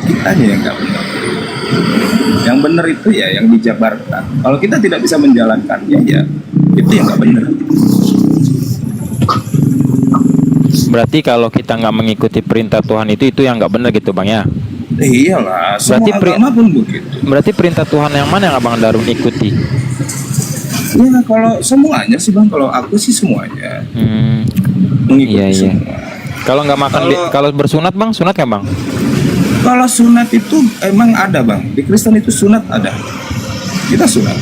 kitanya yang nggak benar. Yang benar itu ya yang dijabarkan. Kalau kita tidak bisa menjalankannya, ya itu yang nggak benar. Berarti kalau kita nggak mengikuti perintah Tuhan itu yang nggak benar gitu bang ya? Iyalah, semua agama pun begitu. Berarti perintah Tuhan yang mana yang abang Darun ikuti? Ya kalau semuanya sih bang, kalau aku sih semuanya mengikuti iya. semua. Kalau nggak makan, kalau bersunat bang, sunat ya bang? Kalau sunat itu emang ada bang, di Kristen itu sunat ada. Kita sunat.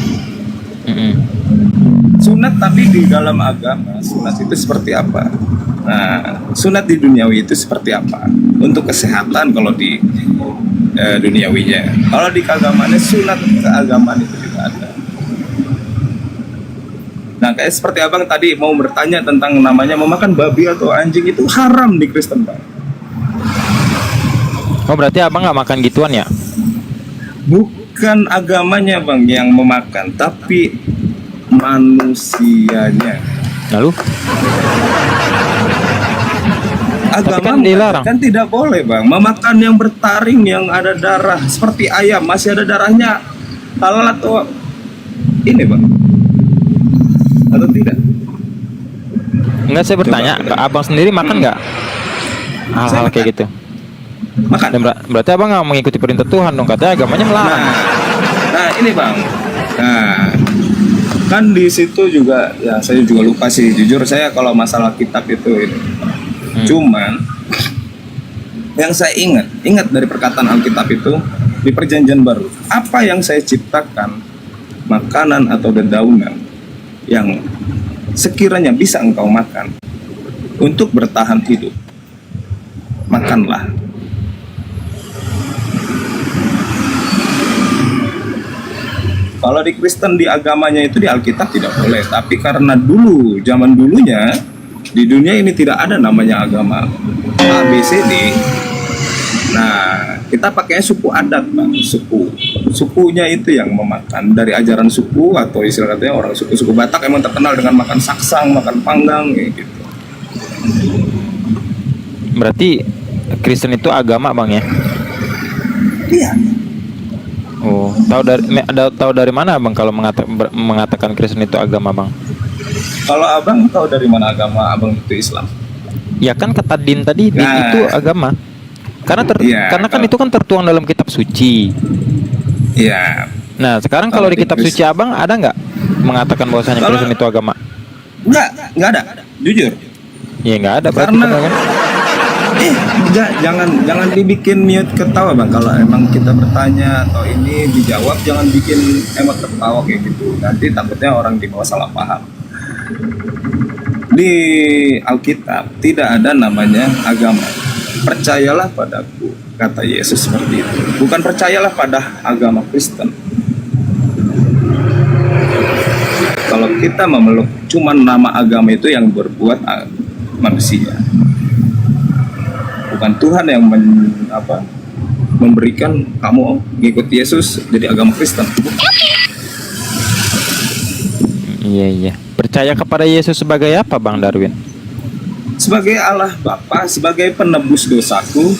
Sunat tapi di dalam agama sunat itu seperti apa? Nah, sunat di duniawi itu seperti apa? Untuk kesehatan kalau di duniawinya. Kalau di keagamaan sunat keagamaan itu juga ada. Nah, kayak seperti abang tadi mau bertanya tentang namanya memakan babi atau anjing itu haram di Kristen bang. Oh berarti abang nggak makan gituan ya? Bukan agamanya bang yang memakan, tapi manusianya. Lalu? Agama kan dilarang. Kan tidak boleh bang memakan yang bertaring yang ada darah seperti ayam masih ada darahnya, halal atau ini bang atau tidak? Enggak, saya bertanya, abang sendiri makan nggak hal-hal kayak gitu? Makan. Dan berarti abang nggak mengikuti perintah Tuhan dong, katanya agamanya melarang. Nah ini bang, nah kan di situ juga ya saya juga lupa sih jujur saya kalau masalah kitab itu ini. Cuman yang saya ingat dari perkataan Alkitab itu di Perjanjian Baru, apa yang saya ciptakan makanan atau dedaunan yang sekiranya bisa engkau makan untuk bertahan hidup, makanlah. Kalau di Kristen di agamanya itu di Alkitab tidak boleh, tapi karena dulu zaman dulunya di dunia ini tidak ada namanya agama ABCD. Nah, kita pakainya suku adat, bang. Sukunya itu yang memakan dari ajaran suku atau istilah katanya orang suku Batak emang terkenal dengan makan saksang, makan panggang, gitu. Berarti Kristen itu agama bang ya? Iya. Oh, tahu dari mana abang kalau mengatakan Kristen itu agama bang? Kalau abang tahu dari mana agama abang itu Islam? Ya kan kata Din tadi, Din itu agama. Karena karena kan itu kan tertuang dalam kitab suci. Iya. Nah sekarang kalau di kitab suci abang ada nggak mengatakan bahwasanya Kristen itu agama? Nggak ada. Jujur. Ya nggak ada. Karena kan? Jangan dibikin mute ketawa bang. Kalau emang kita bertanya atau ini dijawab, jangan bikin emot ketawa kayak gitu. Nanti takutnya orang di bawah salah paham. Di Alkitab tidak ada namanya agama. Percayalah padaku, kata Yesus seperti itu. Bukan percayalah pada agama Kristen. Kalau kita memeluk cuma nama agama itu yang berbuat manusia. Bukan Tuhan yang memberikan kamu ngikut Yesus jadi agama Kristen. Iya. Percaya kepada Yesus sebagai apa bang Darwin? Sebagai Allah Bapa, sebagai penebus dosaku,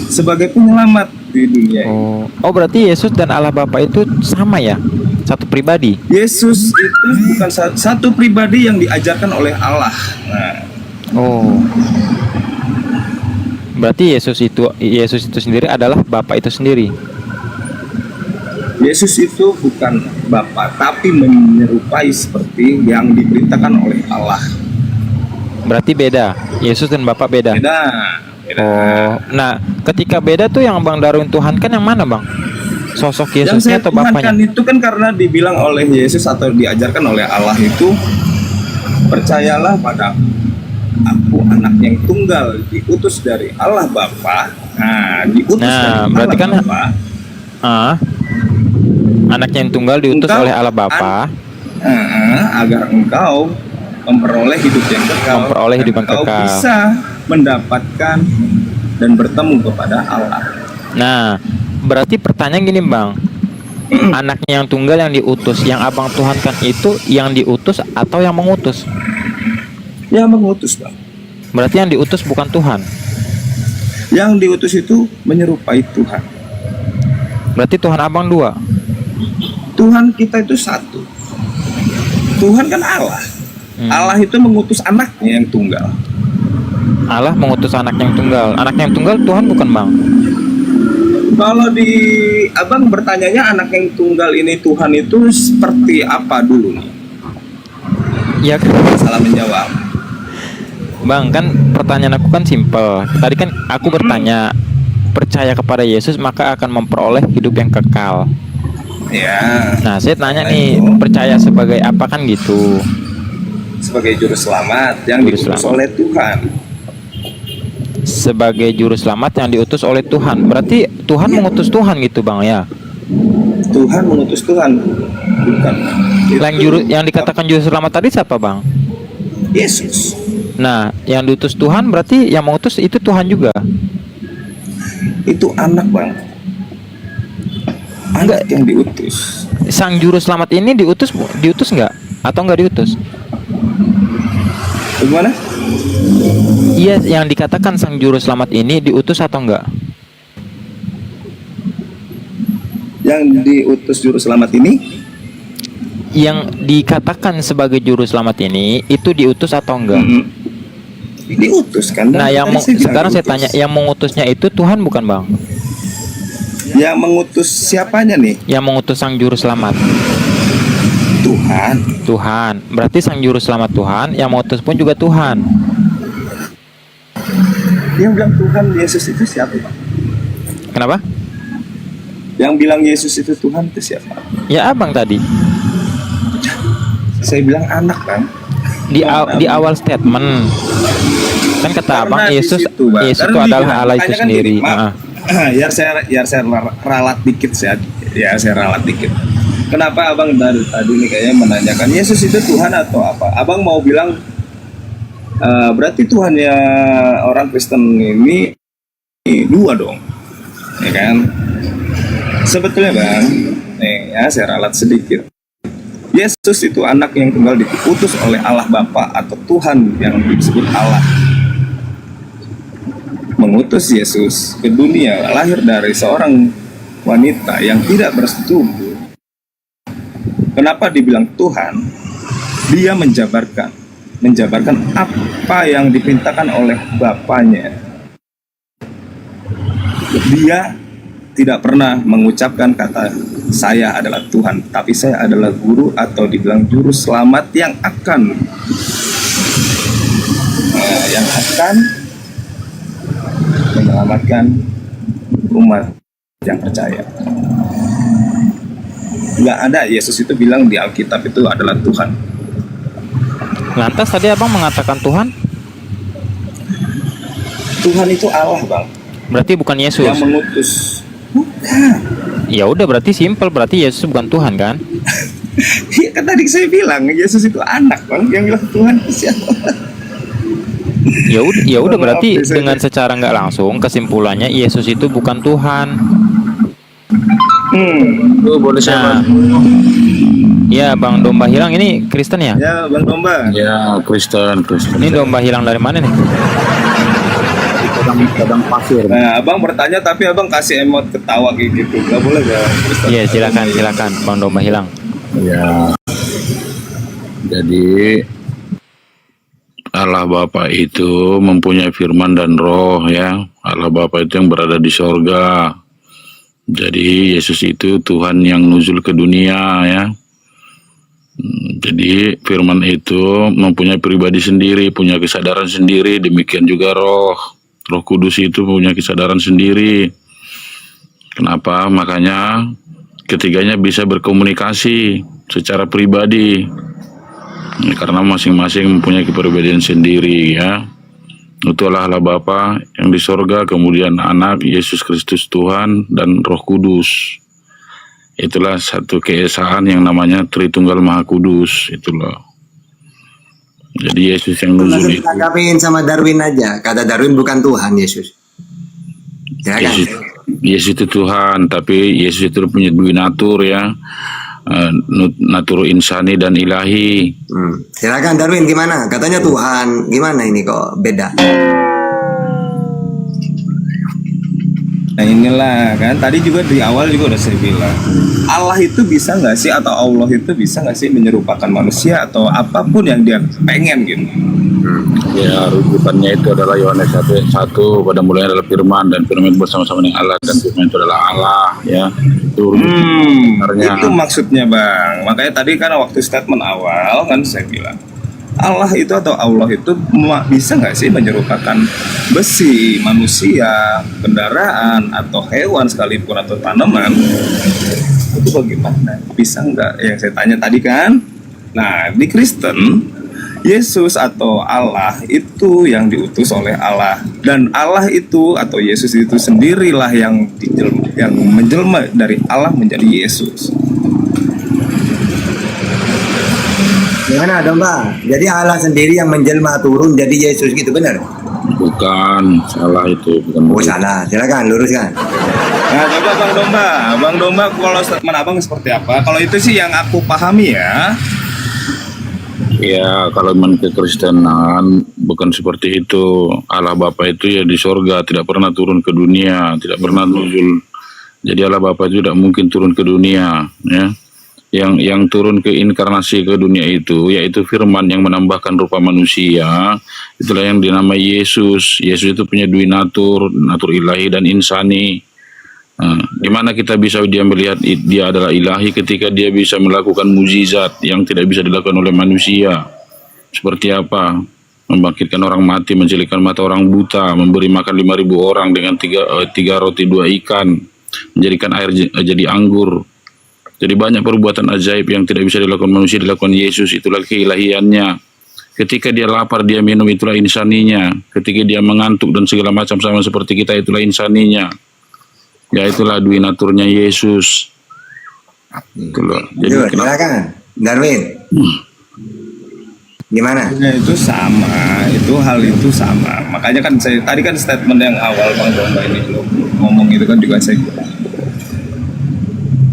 sebagai penyelamat di dunia ini. Oh berarti Yesus dan Allah Bapa itu sama ya? Satu pribadi? Yesus itu bukan satu pribadi yang diajarkan oleh Allah. Nah. Oh. Berarti Yesus itu sendiri adalah Bapa itu sendiri. Yesus itu bukan Bapa, tapi menyerupai seperti yang diberitakan oleh Allah. Berarti beda. Yesus dan Bapa beda. Beda. Oh, nah ketika beda tuh yang Bang Darwin Tuhan kan yang mana bang? Sosok Yesusnya atau Bapaknya? Yang saya itu kan karena dibilang oleh Yesus atau diajarkan oleh Allah itu, percayalah pada aku anaknya yang tunggal diutus dari Allah Bapa. Nah, diutus dari berarti Allah kan Bapa. Anaknya yang tunggal diutus oleh Allah Bapa agar engkau memperoleh hidup yang kekal, engkau bisa mendapatkan dan bertemu kepada Allah. Nah, berarti pertanyaan gini bang, anaknya yang tunggal yang diutus, yang abang tuhankan itu yang diutus atau yang mengutus? Yang mengutus bang. Berarti yang diutus bukan Tuhan. Yang diutus itu menyerupai Tuhan. Berarti Tuhan abang dua. Tuhan kita itu satu. Tuhan kan Allah. Allah itu mengutus anaknya yang tunggal. Allah mengutus anak yang tunggal. Anak yang tunggal Tuhan bukan bang? Kalau di abang bertanyanya anak yang tunggal ini Tuhan itu seperti apa dulu nih? Ya Salah menjawab. bang, kan pertanyaan aku kan simpel. Tadi kan aku bertanya, percaya kepada Yesus maka akan memperoleh hidup yang kekal. Ya. Nah saya tanya nih, percaya sebagai apa kan gitu? Sebagai juru selamat yang Juru diutus selamat. oleh Tuhan. Sebagai juru selamat yang diutus oleh Tuhan. Berarti Tuhan mengutus Tuhan gitu bang ya? Tuhan mengutus Tuhan, bukan? Yang dikatakan juru selamat tadi siapa bang? Yesus. Nah yang diutus Tuhan berarti yang mengutus itu Tuhan juga? Itu anak bang. Anak yang diutus. Sang juru selamat ini diutus nggak? Atau nggak diutus? Bagaimana? Iya, yang dikatakan sang juru selamat ini diutus atau enggak? Yang diutus juru selamat ini? Yang dikatakan sebagai juru selamat ini itu diutus atau enggak? Diutus kan? Nah, sekarang saya tanya, yang mengutusnya itu Tuhan bukan bang? Yang mengutus siapanya nih? Yang mengutus sang juru selamat Tuhan. Tuhan. Berarti sang juru selamat Tuhan, yang mengutus pun juga Tuhan. Yang bilang Tuhan Yesus itu siapa bang? Kenapa? Yang bilang Yesus itu Tuhan itu siapa? Ya abang tadi Saya bilang anak kan? di awal statement kan kata abang Karena di Yesus situ, Bang. Yesus Karena itu adalah dibilang, Allah itu makanya kan sendiri. gini, maaf. saya ralat dikit saya ralat dikit. Kenapa abang dari tadi nih kayaknya menanyakan Yesus itu Tuhan atau apa? Abang mau bilang berarti Tuhannya orang Kristen ini dua dong, ya kan? Sebetulnya bang, nih ya saya ralat sedikit. Yesus itu anak yang tunggal diutus oleh Allah Bapa atau Tuhan yang disebut Allah. Mengutus Yesus ke dunia lahir dari seorang wanita yang tidak bersetubuh. Kenapa dibilang Tuhan? Dia menjabarkan apa yang diperintahkan oleh Bapaknya. Dia tidak pernah mengucapkan kata saya adalah Tuhan, tapi saya adalah guru atau dibilang juru selamat yang akan menyelamatkan umat yang percaya. Nggak ada Yesus itu bilang di Alkitab itu adalah Tuhan. Lantas tadi abang mengatakan Tuhan? Tuhan itu Allah bang. Berarti bukan Yesus. Yang mengutus. Bukan. Ya udah berarti simpel, berarti Yesus bukan Tuhan kan? Iya kan tadi saya bilang Yesus itu anak bang. Yang bilang Tuhan itu siapa? Ya udah berarti dengan secara nggak langsung kesimpulannya Yesus itu bukan Tuhan. Boleh saya bantu? Ya bang domba hilang ini Kristen ya? Ya bang domba. Ya, Kristen. Ini domba hilang dari mana nih? Padang pasir. Nah, abang bertanya tapi abang kasih emot ketawa kayak gitu. Gak boleh gak? Iya silakan bang domba hilang. Ya. Jadi Allah Bapa itu mempunyai firman dan roh ya. Allah Bapa itu yang berada di sorga. Jadi Yesus itu Tuhan yang nuzul ke dunia ya. Jadi firman itu mempunyai pribadi sendiri, punya kesadaran sendiri. Demikian juga Roh Kudus itu punya kesadaran sendiri. Kenapa? Makanya ketiganya bisa berkomunikasi secara pribadi. Karena masing-masing mempunyai kepribadian sendiri ya. Itulah Allah Bapa yang di sorga, kemudian Anak Yesus Kristus Tuhan dan Roh Kudus. Itulah satu keesaan yang namanya Tritunggal Maha Kudus. Itulah. Jadi Yesus yang nuzul itu. Tanggapin sama Darwin aja. Kata Darwin bukan Tuhan Yesus. Ya kan? Yesus itu Tuhan, tapi Yesus itu punya dua natur ya. Natur insani dan ilahi. Silakan Darwin gimana? Katanya Tuhan. Gimana ini kok beda? Nah inilah kan tadi juga di awal juga udah saya bilang Allah itu bisa nggak sih atau Allah itu bisa nggak sih menyerupakan manusia atau apapun yang dia pengen gitu. Ya, rujukannya itu adalah Yohanes 1:1, pada mulanya adalah firman dan firman itu bersama-sama dengan Allah dan firman itu adalah Allah, ya. Itu maksudnya Bang. Makanya tadi kan waktu statement awal kan saya bilang Allah itu atau Allah itu bisa nggak sih menyerupakan besi, manusia, kendaraan atau hewan sekalipun atau tanaman? Itu bagaimana? Bisa nggak? Yang saya tanya tadi kan. Nah di Kristen Yesus atau Allah itu yang diutus oleh Allah dan Allah itu atau Yesus itu sendirilah yang menjelma dari Allah menjadi Yesus. Gimana domba? Jadi Allah sendiri yang menjelma turun jadi Yesus gitu, benar? Bukan, salah itu. Bukan. Oh salah, silakan luruskan. Nah coba Bang Domba kalau statement abang seperti apa? Kalau itu sih yang aku pahami ya. Ya, kalau iman kekristenan bukan seperti itu. Allah Bapa itu ya di sorga, tidak pernah turun ke dunia, tidak pernah nuzul. Jadi Allah Bapa itu tidak mungkin turun ke dunia, ya. Yang turun ke inkarnasi ke dunia itu yaitu firman yang menambahkan rupa manusia, itulah yang dinamai Yesus. Yesus itu punya dua natur ilahi dan insani. Di mana kita bisa dia melihat dia adalah ilahi ketika dia bisa melakukan mukjizat yang tidak bisa dilakukan oleh manusia. Seperti apa? Membangkitkan orang mati, mencelikkan mata orang buta, memberi makan 5.000 orang dengan tiga roti 2 ikan, menjadikan air jadi anggur. Jadi banyak perbuatan ajaib yang tidak bisa dilakukan manusia dilakukan Yesus. Itulah keilahiannya. Ketika dia lapar dia minum, itulah insaninya. Ketika dia mengantuk dan segala macam sama seperti kita, itulah insaninya. Ya itulah dua naturnya Yesus. Itulah. Jadi silakan Darwin. Gimana? Ya, itu sama, hal itu sama. Makanya kan saya tadi kan statement yang awal Bang Domba ini ngomong itu kan juga saya bilang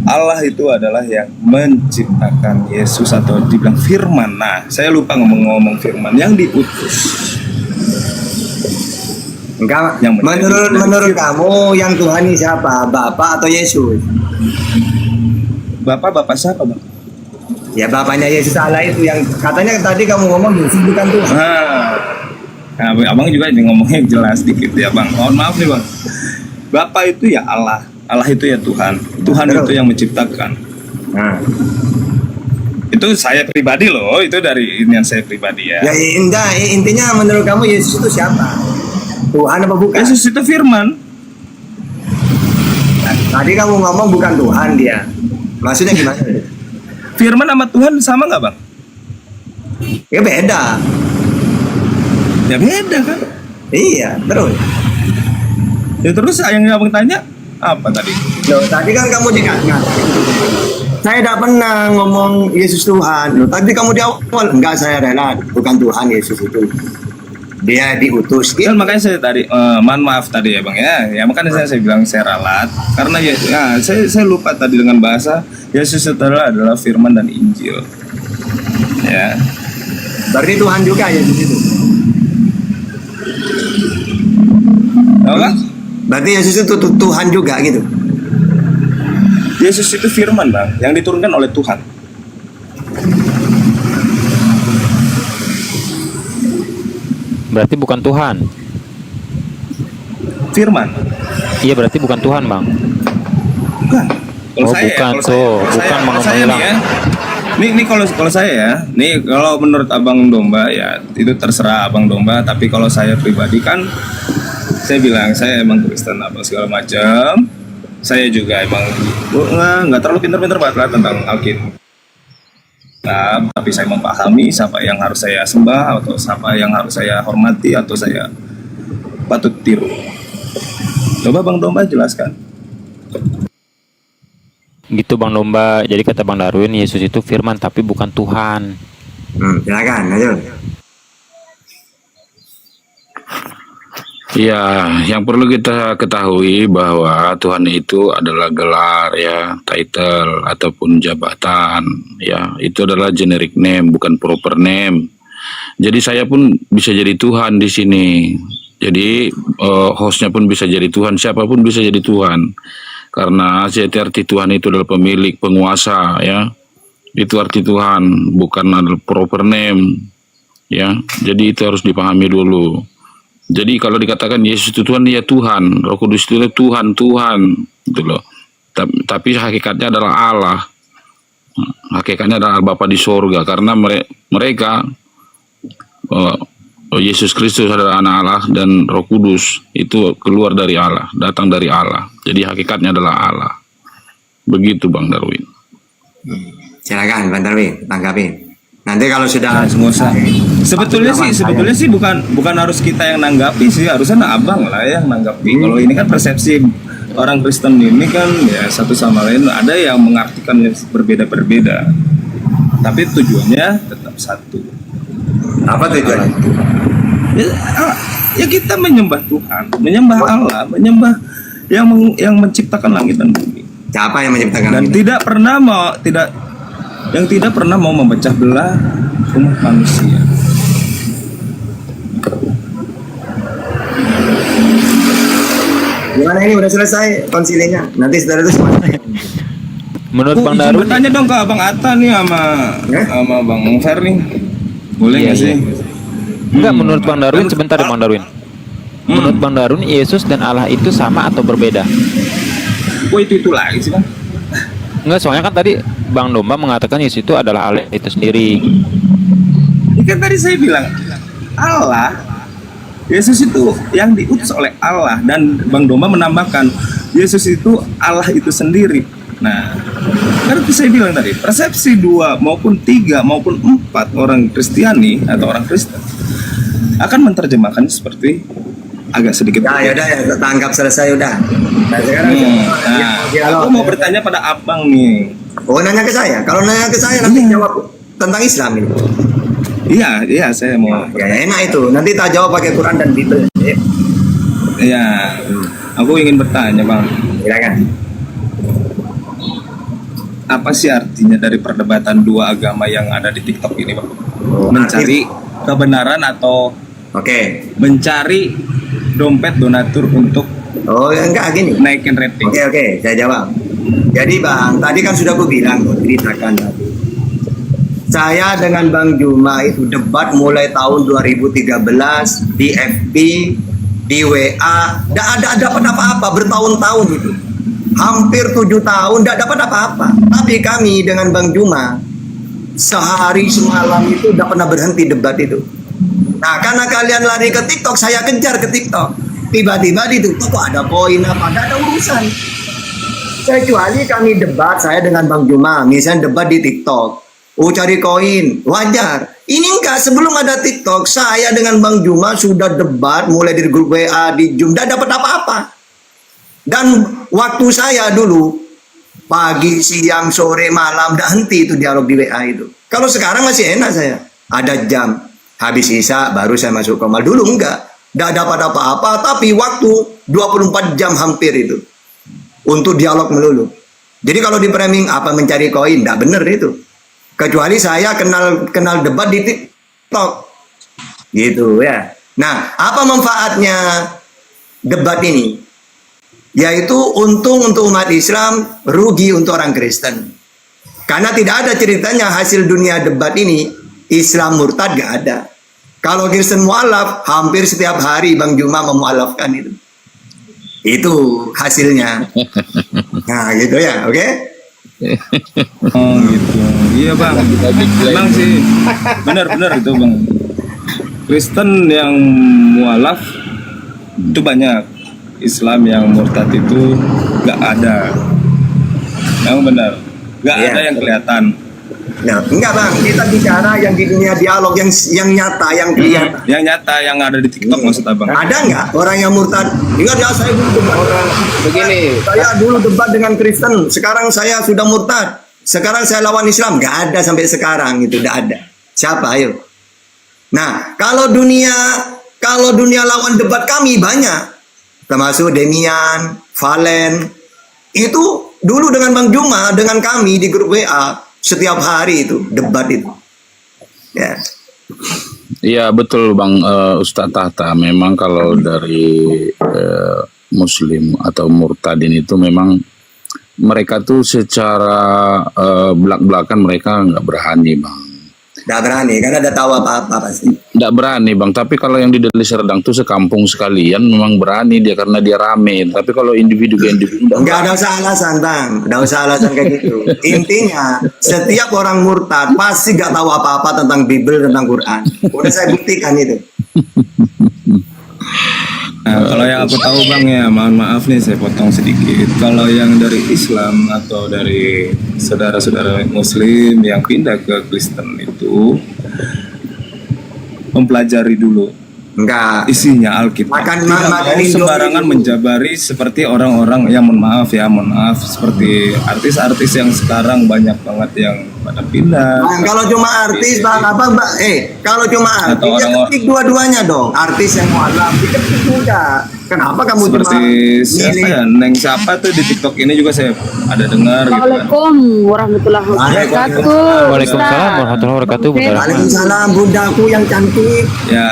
Allah itu adalah yang menciptakan Yesus atau dibilang firman. Nah, saya lupa ngomong firman yang diutus. Enggak, Yang menurut kamu yang Tuhan ini siapa? Bapak atau Yesus? Bapak siapa Bang? Ya bapaknya Yesus Allah itu yang katanya tadi kamu ngomong Yesus bukan Tuhan. Nah, abang juga ngomongnya jelas dikit ya Bang. Mohon maaf nih Bang. Bapak itu ya Allah. Allah itu ya Tuhan. Tuhan Betul. itu yang menciptakan. Nah. Itu saya pribadi loh. Itu dari inian saya pribadi ya. Ya intinya menurut kamu Yesus itu siapa? Tuhan apa bukan? Yesus itu firman. Nah, tadi kamu ngomong bukan Tuhan dia. Maksudnya gimana? Firman sama Tuhan sama nggak Bang? Ya beda. Ya beda kan. Iya, terus. Ya terus yang abang tanya apa tadi? Loh, tadi kan kamu dikatakan saya tidak pernah ngomong Yesus Tuhan. Loh, tadi kamu di awal enggak, saya rela bukan Tuhan Yesus itu. Dia diutus. Kan makanya saya tadi mohon maaf tadi ya Bang ya. Ya makanya saya bilang saya ralat karena saya lupa tadi dengan bahasa Yesus adalah firman dan Injil. Ya. Berarti Tuhan juga Yesus itu. Apa? Berarti Yesus itu Tuhan juga gitu. Yesus itu firman Bang yang diturunkan oleh Tuhan. Berarti bukan Tuhan. Firman. Iya berarti bukan Tuhan Bang. Bukan. Kalau Oh, saya bukan kalau tuh, saya- bukan kalau saya nih ya. Nih kalau saya ya, nih kalau menurut Abang Domba ya itu terserah Abang Domba. Tapi kalau saya pribadi kan, saya bilang saya emang Kristen apa segala macam. Saya juga emang nggak terlalu pintar-pintar banget lah tentang Alkitab. Tapi saya memahami siapa yang harus saya sembah atau siapa yang harus saya hormati atau saya patut tiru. Coba Bang Domba jelaskan. Gitu Bang Domba. Jadi kata Bang Darwin Yesus itu firman tapi bukan Tuhan. Silakan, ayo. Ya, yang perlu kita ketahui bahwa Tuhan itu adalah gelar ya, title ataupun jabatan ya. Itu adalah generic name bukan proper name. Jadi saya pun bisa jadi Tuhan di sini. Jadi hostnya pun bisa jadi Tuhan, siapapun bisa jadi Tuhan. Karena arti Tuhan itu adalah pemilik, penguasa, ya. Itu arti Tuhan, bukan adalah proper name, ya. Jadi itu harus dipahami dulu. Jadi kalau dikatakan Yesus itu Tuhan, ya Tuhan. Roh Kudus itu Tuhan, gitu loh. Tapi hakikatnya adalah Allah. Hakikatnya adalah Bapa di sorga. Karena mereka Yesus Kristus adalah anak Allah, dan Roh Kudus itu keluar dari Allah, datang dari Allah. Jadi hakikatnya adalah Allah. Begitu Bang Darwin. Silakan Bang Darwin, tanggapin. Nanti kalau sudah Nggak usah. Sebetulnya sih bukan harus kita yang nanggapi sih, harusnya abang lah yang nanggapi. Kalau ini kan persepsi orang Kristen ini kan ya satu sama lain ada yang mengartikan yang berbeda-berbeda. Tapi tujuannya tetap satu. apa tujuannya? Ya kita menyembah Tuhan, menyembah Allah, menyembah yang menciptakan langit dan bumi. Siapa yang menciptakan Dan langit? tidak pernah mau memecah belah umat manusia. Gimana ini udah selesai konsilinya? Nanti saudara itu Menurut Bang izin Darwin, bertanya dong ke Abang Atta nih sama Bang Fer nih. Boleh Iya, nggak sih? enggak, menurut Bang Darwin, sebentar ya Bang Darwin. Menurut Bang Darwin, Yesus dan Allah itu sama atau berbeda? Wah itu lagi sih Bang. Enggak, soalnya kan tadi Bang Domba mengatakan Yesus itu adalah Allah itu sendiri. Ini kan tadi saya bilang Allah, Yesus itu yang diutus oleh Allah, dan Bang Domba menambahkan Yesus itu Allah itu sendiri. Nah, kan itu saya bilang tadi persepsi 2 maupun 3 maupun 4 orang Kristiani atau orang Kristen akan menerjemahkan seperti agak sedikit ya udah ya, tanggap selesai udah. Nah sekarang aku mau bertanya pada Abang nih. Oh, nanya ke saya. Kalau nanya ke saya nanti jawab tentang Islam ini. Iya, saya mau. Ya enak itu. Nanti tak jawab pakai Quran dan Bible. Iya, aku ingin bertanya Bang. Silakan. Apa sih artinya dari perdebatan 2 agama yang ada di TikTok ini, Bang? Mencari kebenaran atau mencari dompet donatur untuk enggak gini. naikin rating? Oke, saya jawab. Jadi Bang, tadi kan sudah aku bilang, ceritakan tadi. Saya dengan Bang Juma itu debat mulai tahun 2013 di FB, di WA, tidak ada dapat apa-apa bertahun-tahun itu. Hampir 7 tahun tidak dapat apa-apa. Tapi kami dengan Bang Juma sehari semalam itu tidak pernah berhenti debat itu. Nah, karena kalian lari ke TikTok, saya kejar ke TikTok. Tiba-tiba di TikTok kok ada poin apa? Tidak ada urusan. Kecuali kami debat, saya dengan Bang Juma, misalnya debat di TikTok. Cari koin, wajar. Ini enggak, sebelum ada TikTok, saya dengan Bang Juma sudah debat mulai dari grup WA, di Zoom, tidak dapat apa-apa. Dan waktu saya dulu pagi, siang, sore, malam tidak henti itu dialog di WA itu. Kalau sekarang masih enak saya. Ada jam habis isya baru saya masuk komal. Dulu enggak. Tidak dapat apa-apa, tapi waktu 24 jam hampir itu untuk dialog melulu. Jadi kalau di framing apa mencari koin, tidak benar itu. Kecuali saya kenal debat di TikTok. Gitu ya. Nah, apa manfaatnya debat ini? Yaitu untung untuk umat Islam, rugi untuk orang Kristen. Karena tidak ada ceritanya hasil dunia debat ini Islam murtad, gak ada. Kalau Kristen mualaf, hampir setiap hari Bang Juma memualafkan itu. Itu hasilnya. Nah gitu ya, oke? Oh gitu. Iya Bang. Bang sih benar-benar itu Bang. Kristen yang mualaf itu banyak. Islam yang murtad itu nggak ada. Yang benar, nggak ada yang kelihatan. Nah, enggak Bang, kita bicara yang di dunia dialog yang nyata, yang kelihatan. Yang nyata yang ada di TikTok maksud Abang. Ada nggak orang yang murtad? Ingat ya, saya dulu debat. Begini. Saya dulu debat dengan Kristen, sekarang saya sudah murtad. Sekarang saya lawan Islam, nggak ada sampai sekarang itu, nggak ada. Siapa? Ayo. Nah, kalau dunia lawan debat kami banyak. Termasuk Demian, Valen, itu dulu dengan Bang Juma, dengan kami di grup WA, setiap hari itu, debat itu. Ya. Iya betul Bang Ustadz Tahta. Memang kalau dari Muslim atau murtadin itu memang mereka tuh secara belak-belakan mereka nggak berani Bang. Nggak berani, karena ada tahu apa-apa pasti. Nggak berani Bang. Tapi kalau yang di Deli Serdang tuh sekampung sekalian memang berani dia karena dia rame. Tapi kalau individu ke individu Nggak ada usah alasan, Bang. Nggak usah alasan kayak gitu. Intinya, setiap orang murtad pasti nggak tahu apa-apa tentang Bible, tentang Quran. Udah saya buktikan itu. Nah, kalau yang aku tahu Bang ya, mohon maaf nih saya potong sedikit. Kalau yang dari Islam atau dari saudara-saudara Muslim yang pindah ke Kristen itu mempelajari dulu Enggak. isinya Alkitab. Makan Tidak mau Indomie sembarangan dulu. menjabari seperti orang-orang yang mohon maaf seperti artis-artis yang sekarang banyak banget yang pada pindah. Bang, kalau cuma artis, Bang, apa, Mbak? Kalau cuma artis, Atau ya orang- ketik dua-duanya dong. Artis yang mualaf, diketik juga. Kenapa kamu Seperti cuma siapa milih? ya, Neng siapa tuh di TikTok ini juga saya ada dengar gitu kan. Assalamualaikum warahmatullahi wabarakatuh. Waalaikumsalam warahmatullahi wabarakatuh. Oke. Bunda Rahma. Waalaikumsalam, bundaku yang cantik. Ya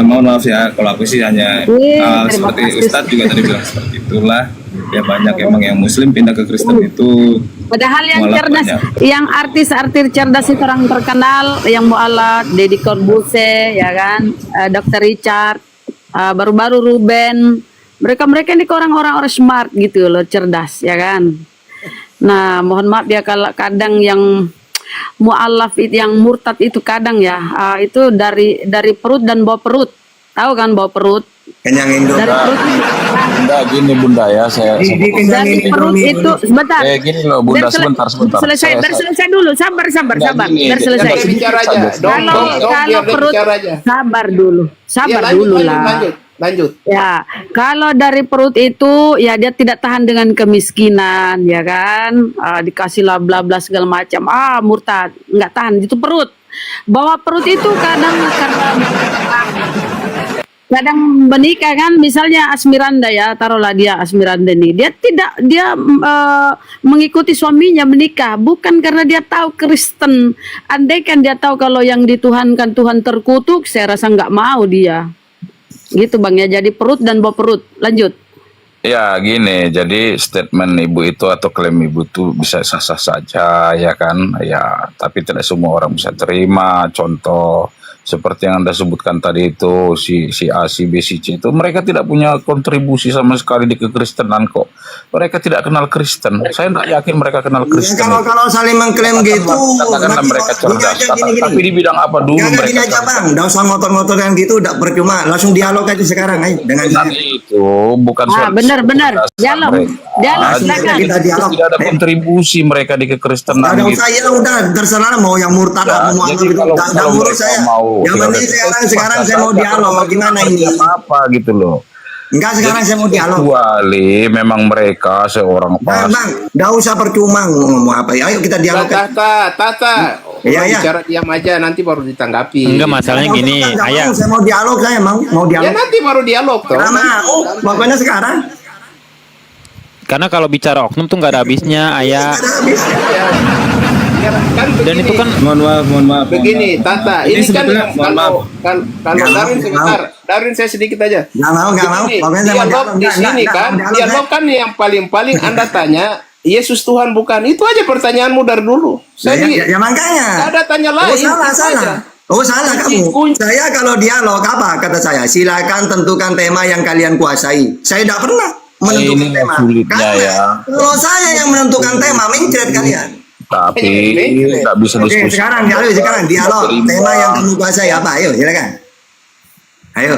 mohon maaf ya kalau aku sih hanya Terima seperti kasih. Ustadz juga tadi bilang seperti itulah. Ya banyak emang yang Muslim pindah ke Kristen itu. Padahal yang Mualaf cerdas, banyak. yang artis-artis cerdas itu orang terkenal, yang mualaf, Deddy Corbuzier, ya kan, Dr. Richard, baru-baru Ruben, mereka ini orang-orang smart gitu loh, cerdas, ya kan. Nah, mohon maaf ya kalau kadang yang mualaf itu, yang murtad itu kadang ya, itu dari perut dan bawah perut, tahu kan bawah perut, Kenyangin dong. dari perut. Bunda gini Bunda ya saya Dari perut itu sebentar. gini loh Bunda Biar sebentar Biar selesai dulu. Sabar. Enggak, gini, Biar selesai. biar bicara aja. Kalau Biar dia perut bicara aja. sabar dulu. Sabar Iya, dulu lah. lanjut. Ya, kalau dari perut itu ya dia tidak tahan dengan kemiskinan, ya kan? Dikasih lah bla bla segala macam. Murtad, nggak tahan itu perut. Bawah perut itu kadang menikah kan, misalnya Asmiranda ya, taruhlah dia Asmiranda nih, dia mengikuti suaminya menikah bukan karena dia tahu Kristen. Andaikan dia tahu kalau yang dituhankan Tuhan terkutuk, saya rasa nggak mau dia. Gitu Bang ya, jadi perut dan bawah perut. Lanjut. Ya gini, jadi statement ibu itu atau klaim ibu itu bisa sah-sah saja ya kan, ya tapi tidak semua orang bisa terima. Contoh seperti yang Anda sebutkan tadi itu si A, si B, si C itu mereka tidak punya kontribusi sama sekali di kekristenan kok. Mereka tidak kenal Kristen. Saya tidak yakin mereka kenal Ya, Kristen. kalau saling mengklaim gitu, Katakanlah mereka cerdas, gini. tapi di bidang apa dulu Jangan gini mereka aja cerdas? Bang, nggak usah ngotot-ngototan gitu, udah percuma. Langsung dialog aja sekarang aja dengan Bukan itu, bukan soal Benar. kecerdasan Dialog. mereka. Dialog, Jadi silakan. Kita dialog. tidak ada kontribusi mereka di kekristenan Ada gitu. saya udah terserah mau yang murtad Ya, apa mau jadi apa gitu. kalau- Nggak kalau ngurus mereka saya. mau Yang tidak penting ada sekarang saya mau saja, dialog. kalau Gimana mereka ini? apa gitu loh. Enggak, sekarang saya mau dialog. Kecuali memang mereka seorang Bang, pas. nggak usah percuma ngomong apa ya. Ayo kita dialog. Tata. Iya, iya. Bicara diam aja, nanti baru ditanggapi. Enggak, masalahnya gini, Nggak mau, ayah. saya mau dialog, saya mau Ya dialog. nanti baru dialog toh. Nggak mau, pokoknya sekarang. Karena kalau bicara oknum tuh nggak ada habisnya, ayah. Nggak ada habis. Ya, kan Dan begini. itu kan Mohon maaf. Begini, Tata, ini kan sebetulnya mohon maaf. kalau Nggak Darwin mau, sebentar, Darwin saya sedikit aja. Nggak mau. Begini, Pokoknya saya mau dialog dialog. di sini Nggak, kan, mau dialog, dialog saya. kan yang paling Anda tanya, Yesus Tuhan bukan? Itu aja pertanyaanmu dari dulu. Ya makanya. Nggak ada tanya Oh lain. salah, itu salah. aja. Oh salah kamu. Saya kalau dialog apa kata saya? Silakan tentukan tema yang kalian kuasai. Saya tidak pernah menentukan Ini tema. sulitnya Karena ya. kalau saya yang menentukan tema, mencret kalian. Tapi tidak bisa Oke, diskusi. sekarang dialog. Tema yang kamu kuasai apa? Ayo, silakan. Ayo.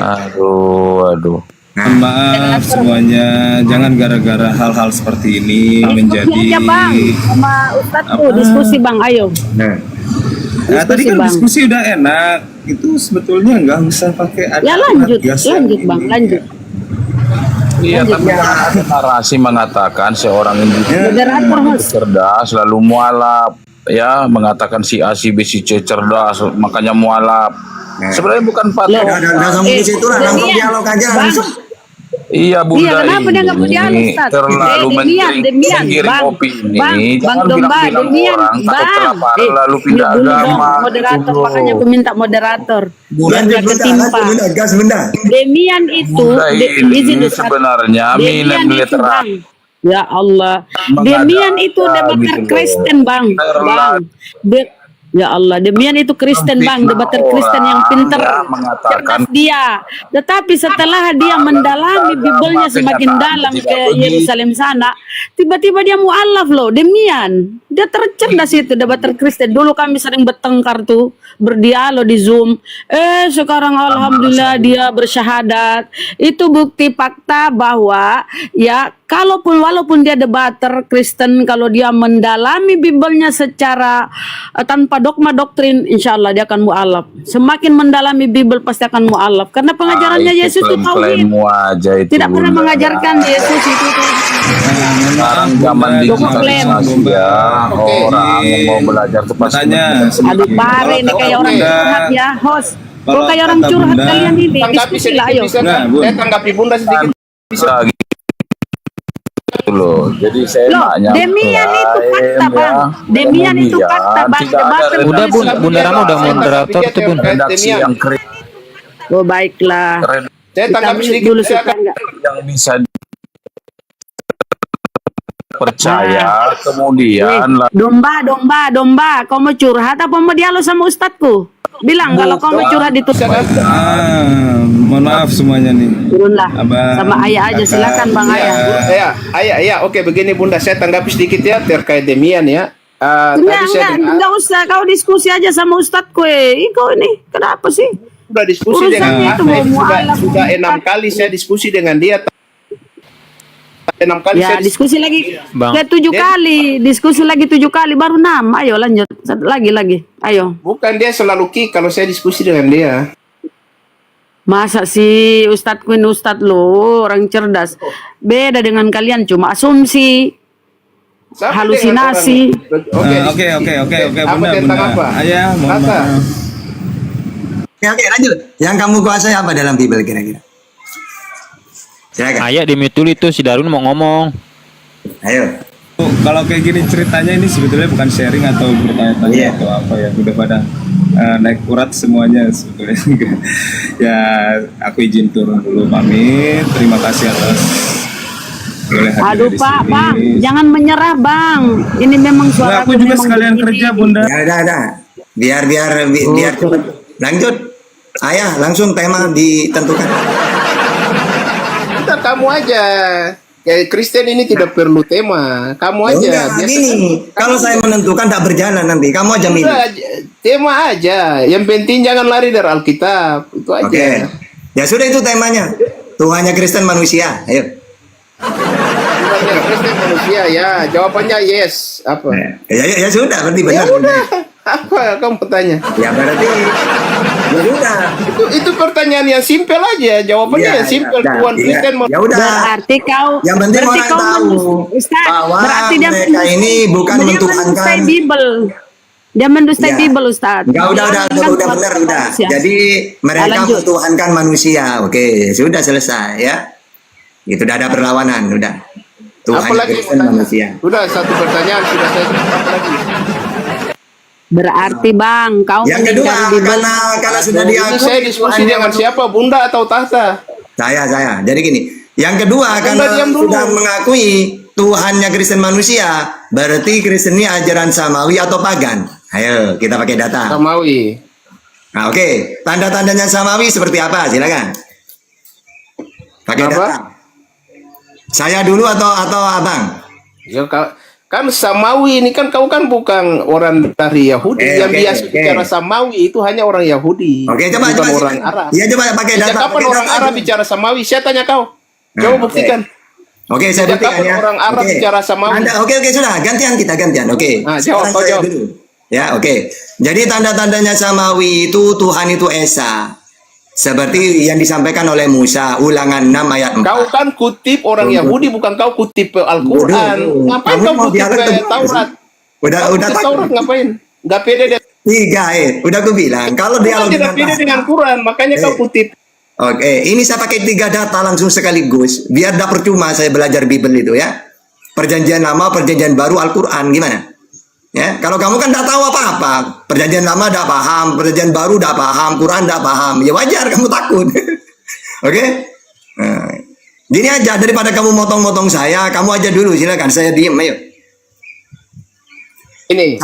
Aduh. Mohon maaf semuanya, jangan gara-gara hal-hal seperti ini menjadi. Diskusi aja Bang, sama Ustadz tuh diskusi Bang, ayo. Nah, tadi kan Bang. diskusi udah enak. Itu sebetulnya nggak usah pakai Ya lanjut Bang, lanjut. Iya, tapi kan ada narasi mengatakan seorang individu Moderator host. cerdas lalu mualaf, ya mengatakan si A, si B, si C cerdas, makanya mualaf. Sebenarnya bukan Udah patok. langsung di situ lah, langsung Demian. dialog aja Bang. langsung. Iya Bunda, Iya, kenapa dia nggak mau ini dialog, Ustaz? terlalu Demian, menggiring opini. Bang Jangan Domba, bilang-bilang Demian, orang takut Bang. kelaparan lalu pindah mute dulu dong, agama. moderator, Gitu makanya aku loh. minta moderator. Biar Lanjut nggak Bunda, ketimpa. lanjut Bunda, gas Bunda. Demian itu, Bunda izin ini Ustaz. sebenarnya Demian minat itu, literat. Bang. Ya Allah. Demian itu debater gitu loh. Kristen, Bang. Bang. Ya Allah, Demian itu Kristen, Bang, debater Kristen yang pinter, yang mengatakan cerdas dia. Tetapi setelah dia mendalami Biblenya semakin dalam ke Yerusalem sana, tiba-tiba dia mualaf loh, Demian. Dia tercerdas itu debater Kristen. Dulu kami sering bertengkar tuh, berdialog di Zoom. Sekarang alhamdulillah dia bersyahadat. Itu bukti fakta bahwa ya walaupun dia debater Kristen, kalau dia mendalami Biblenya secara tanpa dogma doktrin, insya Allah dia akan mualaf. Semakin mendalami Bible pasti akan mualaf. Karena pengajarannya Yesus itu tauhid. aja itu. Tidak pernah Bunda. mengajarkan Yesus itu. Sekarang zaman digitalisasi ya, orang yang mau belajar itu pasti Tanya Aduh pare ini kayak orang curhat ya, host. Kalau kayak orang curhat kalian ini, Tanggapi diskusi lah, sedikit ayo. bisa Nah, kan? Bun. Saya tanggapi Bunda sedikit. Bisa. lagi gitu loh. Jadi saya Loh, nanya Demian itu fakta, Bang. Demian itu fakta, Bang. Debater Udah Bun, Kristen. Bunda Rama udah moderator tuh Bun. redaksi Demian. yang keren, Oh baiklah. Saya Kita tanggapi mute sedikit. dulu Saya supaya enggak. yang bisa percaya, kemudian Domba. Kau mau curhat apa mau dialog sama ustadku? Bilang kalau kau mau curhat itu mohon maaf semuanya nih. turunlah. Abang, Sama ayah aja, kakak. silakan Bang Ayah. Ayah, oke begini Bunda, saya tanggapi sedikit ya terkait Demian ya. Tadi saya dengar, Enggak usah, kau diskusi aja sama ustadku. Kau ini kenapa sih? sudah diskusi Urusannya dengan itu Ahmad, mau mualaf, sudah mau 6 kali saya diskusi dengan dia. 6 kali Ya saya diskusi lagi. Bang. Ke 7 kali, diskusi lagi 7 kali baru 6. Ayo lanjut. Satu lagi. Ayo. bukan dia selalu kalau saya diskusi dengan dia. Masa sih ustadku ini ustad lo, orang cerdas. Beda dengan kalian, cuma asumsi. Sama Halusinasi. dengan orang- Oke, Apa Bunda, tentang Bunda. apa? Ayah, mohon Kata. maaf. Oke, lanjut. Yang kamu kuasai apa dalam Bible kira-kira? Silakan. Ayah di mute dulu itu si Darun mau ngomong. Ayo. Oh, kalau kayak gini ceritanya ini sebetulnya bukan sharing atau bertanya-tanya Iya. atau apa ya, udah pada naik urat semuanya sebetulnya. Ya, aku izin turun dulu, pamit. Terima kasih atas boleh hadir Aduh di Pak, sini. Bang, jangan menyerah Bang. Ini memang Nah, suara aku juga sekalian kerja, Bunda. Ya udah. Biar cepet. Lanjut. Ayah, langsung tema ditentukan. Kita kamu aja. Kayak Kristen ini tidak perlu tema. Kamu Ya aja. udah, Biasa- gini. Kalau saya menentukan tak berjalan nanti. Kamu aja milih. Udah, tema aja. Yang penting jangan lari dari Alkitab. Itu aja. Oke. Ya sudah itu temanya. Tuhannya Kristen manusia. Ayo. Tuhannya Kristen manusia ya. Jawabannya yes. Apa? Ya sudah, berarti Ya benar. udah. Apa kamu bertanya? Ya berarti ya sudah. Itu pertanyaan yang simpel aja. Jawabannya Ya, yang simpel. ya, Tuhan ya. Kristen Ya udah. Berarti kau Yang penting berarti orang kau tahu Ustaz, bahwa berarti dia mereka ini bukan dia mentuhankan. mendustai Bible. Dia mendustai Ya. Bible, Ustaz. Enggak, udah Dia benar kan udah. manusia. Jadi mereka lanjut. mentuhankan manusia. Oke, sudah selesai ya. Itu udah ada perlawanan, udah. Tuhan Apalagi Kristen manusia. Sudah satu pertanyaan sudah saya jawab. Apa lagi? Berarti Bang, kau Yang kedua, meninggal Bible. karena sudah Ini diakui saya diskusi Tuhannya dengan siapa? Bunda atau Tahta? Saya. Jadi gini, yang kedua Bunda, karena diam dulu. sudah mengakui Tuhannya Kristen manusia, berarti Kristen ini ajaran samawi atau pagan? Ayo, kita pakai data. Samawi. Nah, oke. Tanda-tandanya samawi seperti apa? Silakan. Pakai Apa? data. Saya dulu atau abang? Ya, kan Samawi ini kan kau kan bukan orang dari Yahudi. Yang biasa bicara Samawi itu hanya orang Yahudi. Oke, coba bukan coba. orang Arab. Iya, coba pakai Sejak data. kapan pakai orang data Arab aja. bicara Samawi? Saya tanya kau. Coba Nah, buktikan. Oke, saya Sejak buktikan kapan ya. orang Arab Oke. bicara Samawi? Oke, sudah. Gantian. Oke. Nah, Sekarang jawab, saya jawab. dulu. Ya, oke. Jadi tanda-tandanya samawi itu Tuhan itu Esa. Seperti yang disampaikan oleh Musa, Ulangan 6 ayat 4. Kau kan kutip orang Yahudi, bukan kau kutip Al-Quran. Waduh, Ngapain kamu kau mau kutip dialog tentang Taurat? Udah Kutip takut. Taurat ngapain? Gak pede deh. 3 udah aku bilang kalau Kau dialog tidak dengan pede Tahta. dengan Quran, makanya kau kutip. Oke, ini saya pakai 3 data langsung sekaligus, biar tidak percuma saya belajar Bible itu ya. Perjanjian Lama, Perjanjian Baru, Al-Quran, gimana? Ya, kalau kamu kan tidak tahu apa-apa, Perjanjian Lama tidak paham, Perjanjian Baru tidak paham, Quran tidak paham, ya wajar kamu takut. Oke? Nah, gini aja, daripada kamu motong-motong saya, kamu aja dulu, silakan, saya diem, ayo. Ini,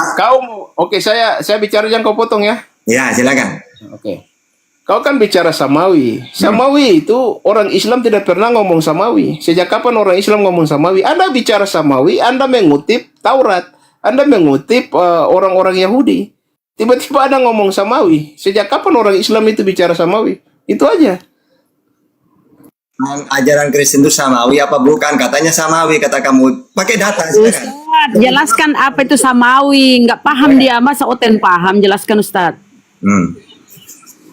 oke, saya bicara jangan kau potong ya. Ya, silakan. Oke. Kau kan bicara Samawi. Samawi itu orang Islam tidak pernah ngomong Samawi. Sejak kapan orang Islam ngomong Samawi? Anda bicara Samawi, Anda mengutip Taurat. Anda mengutip orang-orang Yahudi. Tiba-tiba Anda ngomong Samawi. Sejak kapan orang Islam itu bicara Samawi? Itu aja. Ajaran Kristen itu Samawi apa bukan? Katanya Samawi, kata kamu. Pakai data, silakan. Ustaz, jelaskan apa itu Samawi. Nggak paham dia, masa Oten paham? Jelaskan Ustaz.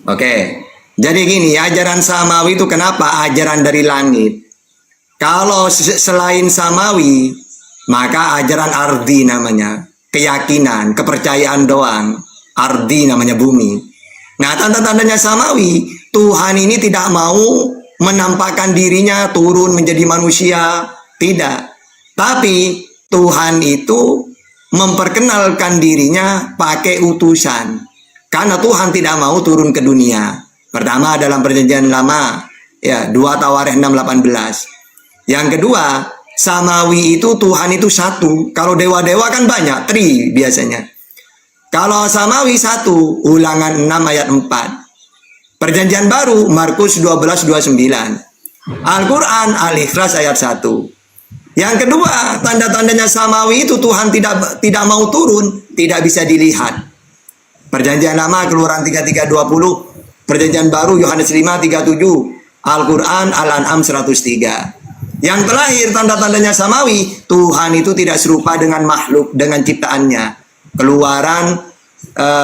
Oke, jadi gini, ajaran Samawi itu kenapa ajaran dari langit? Kalau selain Samawi, maka ajaran Ardi namanya, keyakinan, kepercayaan doang. Ardi namanya bumi. Nah, tanda-tandanya Samawi, Tuhan ini tidak mau menampakkan dirinya turun menjadi manusia, tidak. Tapi Tuhan itu memperkenalkan dirinya pakai utusan. Karena Tuhan tidak mau turun ke dunia. Pertama dalam Perjanjian Lama, ya 2 Tawarikh 6:18. Yang kedua, Samawi itu Tuhan itu satu. Kalau dewa-dewa kan banyak, tri biasanya. Kalau Samawi satu, Ulangan 6 ayat 4. Perjanjian Baru, Markus 12:29. Al-Quran, Al-Ikhlas ayat 1. Yang kedua, tanda-tandanya Samawi itu Tuhan tidak mau turun, tidak bisa dilihat. Perjanjian Lama Keluaran 33:20, Perjanjian Baru Yohanes 5:37, Al-Quran Al-An'am 103. Yang terakhir tanda-tandanya Samawi, Tuhan itu tidak serupa dengan makhluk, dengan ciptaannya. Keluaran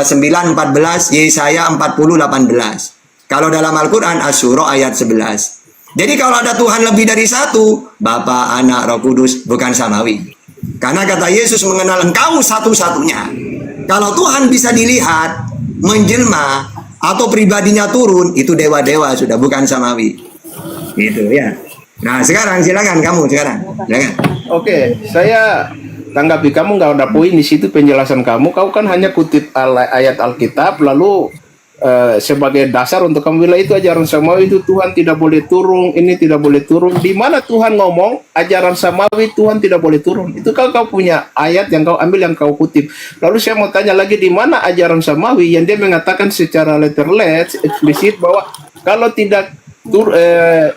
9:14, Yesaya 40:18. Kalau dalam Al-Quran Asy-Syura ayat 11. Jadi kalau ada Tuhan lebih dari satu, Bapa, Anak, Roh Kudus, bukan Samawi. Karena kata Yesus mengenal engkau satu-satunya. Kalau Tuhan bisa dilihat, menjelma, atau pribadinya turun, itu dewa-dewa sudah, bukan Samawi. Gitu ya. Nah, sekarang silakan kamu, silakan. Oke, saya tanggapi kamu nggak ada poin di situ penjelasan kamu. Kau kan hanya kutip ayat Alkitab, lalu sebagai dasar untuk kamu bilang itu ajaran Samawi itu Tuhan tidak boleh turun, ini tidak boleh turun. Di mana Tuhan ngomong ajaran Samawi Tuhan tidak boleh turun? Itu kau punya ayat yang kau ambil, yang kau kutip. Lalu saya mau tanya lagi, di mana ajaran Samawi yang dia mengatakan secara letterless eksplisit bahwa kalau tidak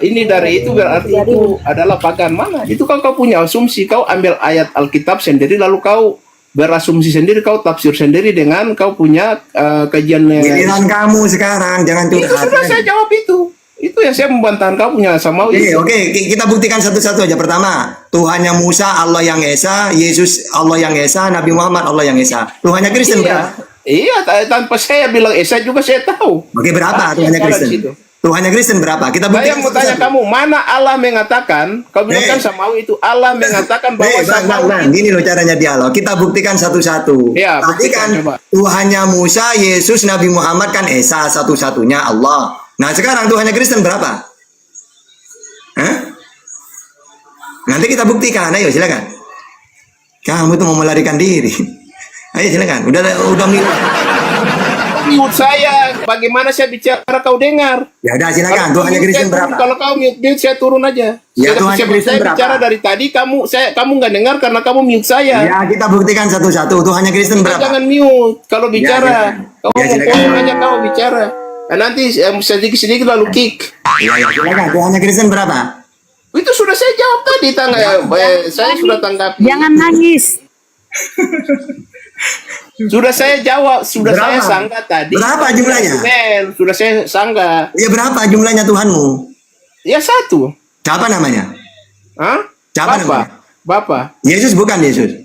ini dari itu berarti itu adalah pagan? Mana? Itu kau punya asumsi, kau ambil ayat Alkitab sendiri lalu kau berasumsi sendiri, kau tafsir sendiri dengan kau punya kajian. Giliran kamu sekarang, jangan curhat. Itu sudah saya jawab itu. Itu yang saya membantah kau punya Samawi. Oke, kita buktikan satu-satu aja. Pertama, Tuhannya Musa Allah yang Esa, Yesus Allah yang Esa, Nabi Muhammad Allah yang Esa. Tuhannya Kristen berapa? Iya, tanpa saya bilang Esa juga saya tahu. Oke, berapa Tuhannya Kristen? Tuhannya Kristen berapa? Kita buktikan. Saya mau tanya kamu, mana Allah mengatakan? Kau bilang kan Samawi itu Allah mengatakan bahwa Samawi. Gini loh caranya dialog. Kita buktikan satu-satu. Ya, tadi kan coba. Tuhannya Musa, Yesus, Nabi Muhammad kan Esa, satu-satunya Allah. Nah sekarang Tuhannya Kristen berapa? Hah? Nanti kita buktikan. Ayo silakan. Kamu itu mau melarikan diri. Ayo silakan. Udah Mute saya, bagaimana saya bicara kau dengar? Ya udah silakan. Tuhannya Kristen berapa? Kalau kau mute saya turun aja. Ya Tuhannya Kristen berapa? Bicara dari tadi kamu nggak dengar karena kamu mute saya. Ya kita buktikan satu-satu. Tuhannya Kristen berapa? Jangan mute kalau bicara. Ya, kau ngomong aja kau bicara. Nah, nanti sedikit lalu kick. Ya silakan. Tuhannya Kristen berapa? Itu sudah saya jawab tadi saya sudah tanggapi. Jangan nangis. Sudah saya jawab, saya sanggah tadi. Berapa jumlahnya? Sudah saya sanggah. Ya berapa jumlahnya Tuhanmu? Ya satu. Siapa namanya? Hah? Siapa namanya? Bapak. Yesus bukan Yesus.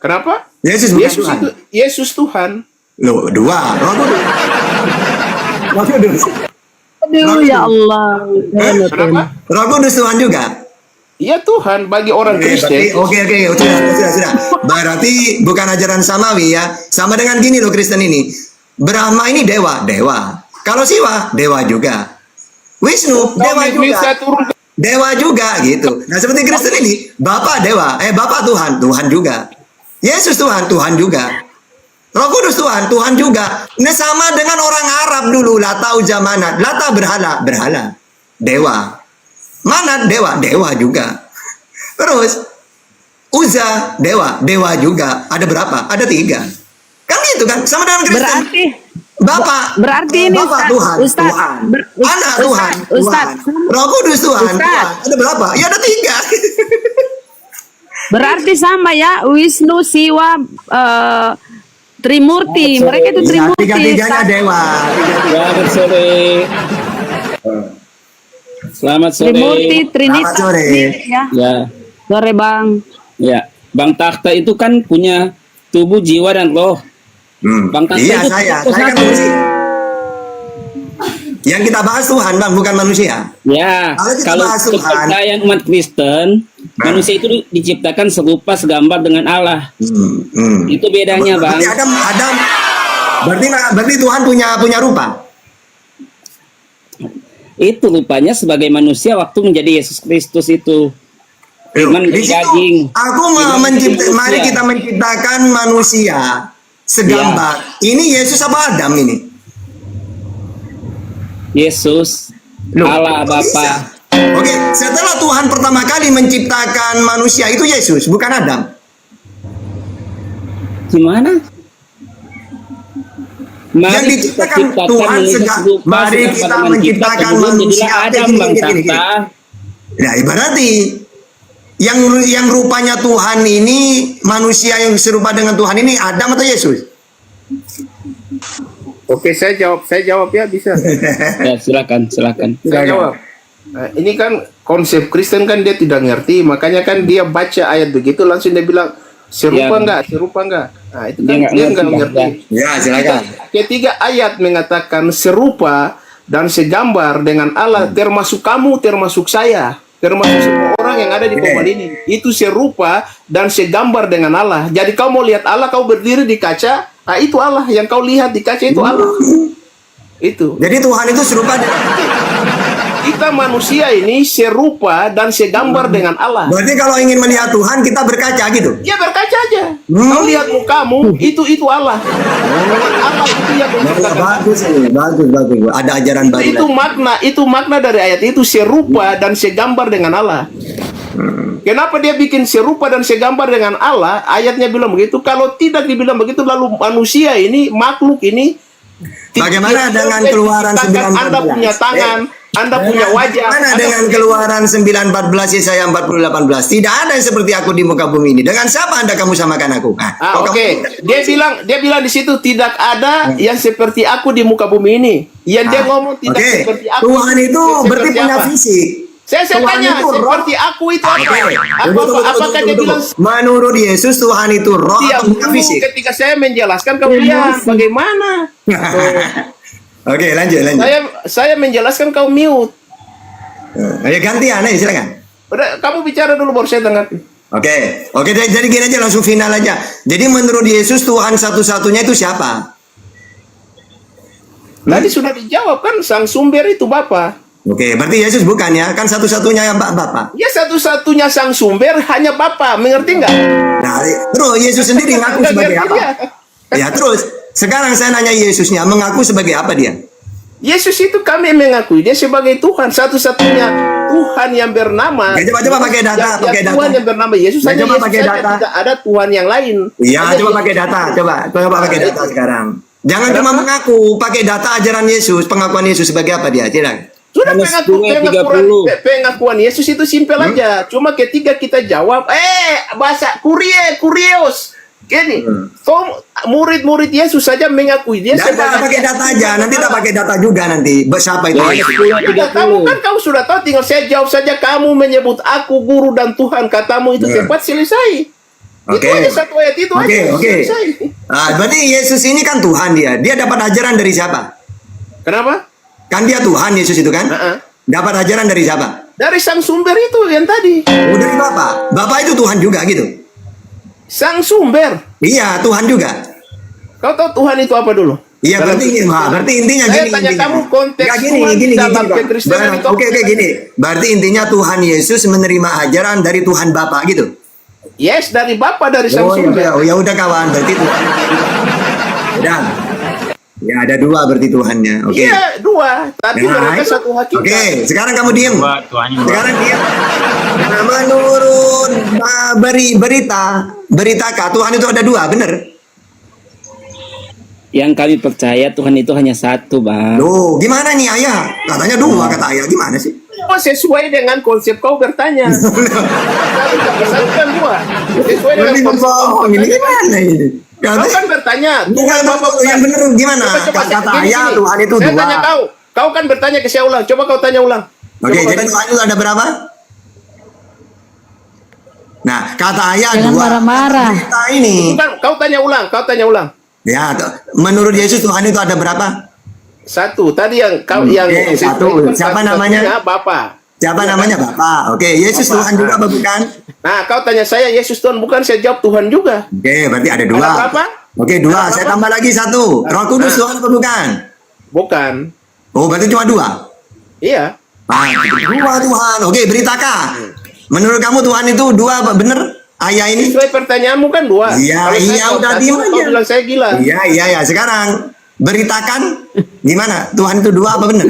Kenapa? Yesus bukan Tuhan. Yesus Tuhan. Loh, dua. Roh Kudus. Aduh ya Allah. Kenapa? Roh Kudus Tuhan juga. Iya Tuhan bagi orang Kristen. Oke, sudah. Berarti bukan ajaran Samawi ya. Sama dengan gini loh Kristen ini. Brahma ini dewa. Kalau Siwa, dewa juga. Wisnu, dewa Kau bisa juga. turun. Dewa juga gitu. Nah seperti Kristen ini, Bapak dewa, Bapak Tuhan, Tuhan juga. Yesus Tuhan, Tuhan juga. Roh Kudus Tuhan, Tuhan juga. Nah sama dengan orang Arab dulu, Lata Ujamanat. Lata berhala, berhala. Dewa. Manat dewa, dewa juga. Terus Uzza dewa, dewa juga. Ada berapa? Ada 3. Kan gitu kan? Sama dengan Kristen. Berarti Berarti ini Bapak Ustaz, Tuhan, Ustaz, Tuhan. Anak Ustaz, Tuhan, Ustaz. Tuhan. Roh Kudus Tuhan, Ustaz. Tuhan. Ada berapa? Ya ada 3. Berarti sama ya, Wisnu, Siwa, Trimurti. Mereka itu Trimurti. Tiga-tiganya Ustaz. dewa. Selamat sore. Selamat sore. Trimurti, Trinitas. Selamat sore. Ya. Ya, Sore Bang. ya. Bang Takhta itu kan punya tubuh, jiwa dan roh. Bang Takhta Iya itu saya satu. kan manusia. Yang kita bahas Tuhan bang, bukan manusia. Ya, Kalau kita kalau bahas Tuhan. kepercayaan umat Kristen, manusia itu diciptakan serupa segambar dengan Allah. Itu bedanya, Bang. Berarti Adam, berarti Tuhan punya rupa. Itu rupanya sebagai manusia waktu menjadi Yesus Kristus itu. Firman Di situ daging. aku mari kita menciptakan manusia segambar. Ini Yesus apa Adam ini? Yesus, Loh, Allah kok bisa? Bapa. Oke, setelah Tuhan pertama kali menciptakan manusia itu Yesus, bukan Adam. Gimana? Yang Mari kita diciptakan ciptakan Tuhan manusia serupa mari segambar kita dengan menciptakan kemudian manusia. jadilah Adam, Bang Takhta. Nah, berarti yang rupanya Tuhan ini, manusia yang serupa dengan Tuhan ini Adam atau Yesus? Oke, saya jawab ya, bisa. Ya, silakan. Saya jawab. Nah, ini kan konsep Kristen kan dia tidak ngerti, makanya kan dia baca ayat begitu langsung dia bilang serupa Ya. enggak? Nah, itu Dia kan nggak dia ngerti, enggak Bang. ngerti. Ya, silakan. Ketiga ayat mengatakan serupa dan segambar dengan Allah, termasuk kamu, termasuk saya, termasuk semua orang yang ada di komponen ini. Itu serupa dan segambar dengan Allah. Jadi kau mau lihat Allah, kau berdiri di kaca, nah itu Allah. Yang kau lihat di kaca itu Allah. Itu. Jadi Tuhan itu serupa Kita manusia ini serupa dan segambar dengan Allah. Berarti kalau ingin melihat Tuhan kita berkaca gitu. Ya berkaca aja. Kau lihat mukamu, itu Allah. Allah itu yang menciptakan. Bagus ini, bagus. Ada ajaran baru. Itu makna dari ayat itu, serupa dan segambar dengan Allah. Kenapa dia bikin serupa dan segambar dengan Allah? Ayatnya bilang begitu. Kalau tidak dibilang begitu, lalu manusia ini, makhluk ini, Bagaimana dengan Keluaran 9:14? Anda punya tangan, Anda punya wajah. Bagaimana Anda dengan punya- Keluaran 9:14 Yesaya 40:18? Tidak ada yang seperti aku di muka bumi ini. Dengan siapa Anda kamu samakan aku? Nah, kok Oke. kamu- Dia bilang di situ tidak ada yang seperti aku di muka bumi ini. Yang dia ngomong tidak Oke. seperti aku. Tuhan itu Seperti berarti punya apa? fisik. Saya Tuhan tanya, itu roh. seperti aku itu apa? Tunggu. Apakah dia bilang Menurut Yesus Tuhan itu roh tiap atau punya dulu fisik? ketika saya menjelaskan kau diam? Bagaimana? Oke, lanjut. Saya menjelaskan kau mute. Ayo gantian aja silakan. Udah, kamu bicara dulu baru saya tanggapi. Oke, jadi gini aja langsung final aja. Jadi menurut Yesus Tuhan satu-satunya itu siapa? Tadi sudah dijawab kan, sang sumber itu Bapa. Oke, berarti Yesus bukan ya? Kan satu-satunya yang Bapak. Ya satu-satunya sang sumber hanya Bapa, mengerti nggak? Nah, terus Yesus sendiri ngaku Nggak sebagai ngerti apa? dia. Ya terus, sekarang saya nanya Yesusnya, mengaku sebagai apa dia? Yesus itu kami mengakui dia sebagai Tuhan, satunya Tuhan yang bernama. Ya, coba pakai data, pakai data. Tuhan yang bernama Yesus, Ya, hanya coba Yesus pakai saja, data. tidak ada Tuhan yang lain. Iya, Hanya coba Yesus. pakai data, coba pakai data sekarang. Jangan cuma mengaku, pakai data ajaran Yesus, pengakuan Yesus sebagai apa dia? Tidak. Sudah Yohanes pengakuan 2:30. pengakuan Yesus itu simpel aja. Cuma ketika kita jawab, bahasa kurios. Gini, murid-murid Yesus saja mengakui dia Data, pakai data aja, nanti tak pakai data juga nanti. Siapa itu? Yohanes Yesus? 2:30. Kamu kan kamu sudah tahu, tinggal saya jawab saja. Kamu menyebut aku guru dan Tuhan, katamu itu tepat, selesai. Oke. Itu aja satu ayat itu aja. Oke. Selesai. Berarti Yesus ini kan Tuhan dia. Dia dapat ajaran dari siapa? Kenapa? Kan dia Tuhan Yesus itu kan? Heeh. Dapat ajaran dari siapa? Dari sang sumber itu yang tadi. Oh, dari Bapak. Bapak itu Tuhan juga gitu. Sang sumber. Iya, Tuhan juga. Kau tahu Tuhan itu apa dulu? Iya berarti intinya Saya gini. tanya Intinya. kamu konteks Nggak, Tuhan dalam Pak. kekristenan itu. Oke gini. Berarti intinya Tuhan Yesus menerima ajaran dari Tuhan Bapa gitu. Yes, dari Bapa, dari Oh Samsung. ya udah kawan, berarti Tuhan. Udah. Ya ada dua berarti Tuhannya. Oke. Iya, dua. Tapi mereka satu hakikat. Oke, sekarang kamu diam. Tuhannya Sekarang diam. Nah, menurut beritakah Tuhan itu ada dua, benar? Yang kami percaya Tuhan itu hanya satu, Bang. Loh, gimana nih ayah? Katanya dua, kata ayah. Gimana sih? Oh, sesuai dengan konsep kau bertanya. Satu kan dua. Sesuai dengan Berarti konsep kau bohong. Ini bertanya. gimana ini? Kau kan bertanya. Tuhan yang benar gimana? Coba, Kata gini, ayah gini. Tuhan itu Saya dua. tanya kau. Kau kan bertanya ke saya ulang. Coba kau tanya ulang. Oke, Coba kau jadi tanya. Tuhan itu ada berapa? Nah, kata ayah Jangan dua. marah-marah. Kita ini. Bukan, kau tanya ulang. Kau tanya ulang. Ya, menurut Yesus Tuhan itu ada berapa? Satu. Tadi yang kau yang Oke, satu. Siapa namanya? Bapa. Siapa namanya Bapak? Oke, Yesus Bapak. Tuhan juga apa bukan? Nah, kau tanya saya Yesus Tuhan bukan, saya jawab Tuhan juga. Oke, berarti ada dua. Ada berapa? Oke, dua. Ada Saya berapa? tambah lagi satu. Roh Kudus Nah. Tuhan apa bukan? Bukan. Oh, berarti cuma dua. Iya. Dua Tuhan. Oke, beritakan. Menurut kamu Tuhan itu dua apa bener? Ayah ini? Sesuai pertanyaanmu kan dua. Iya, Kalau saya iya, jawab udah satu, diem kau aja. bilang saya gila. Iya. Sekarang beritakan gimana? Tuhan itu dua apa bener?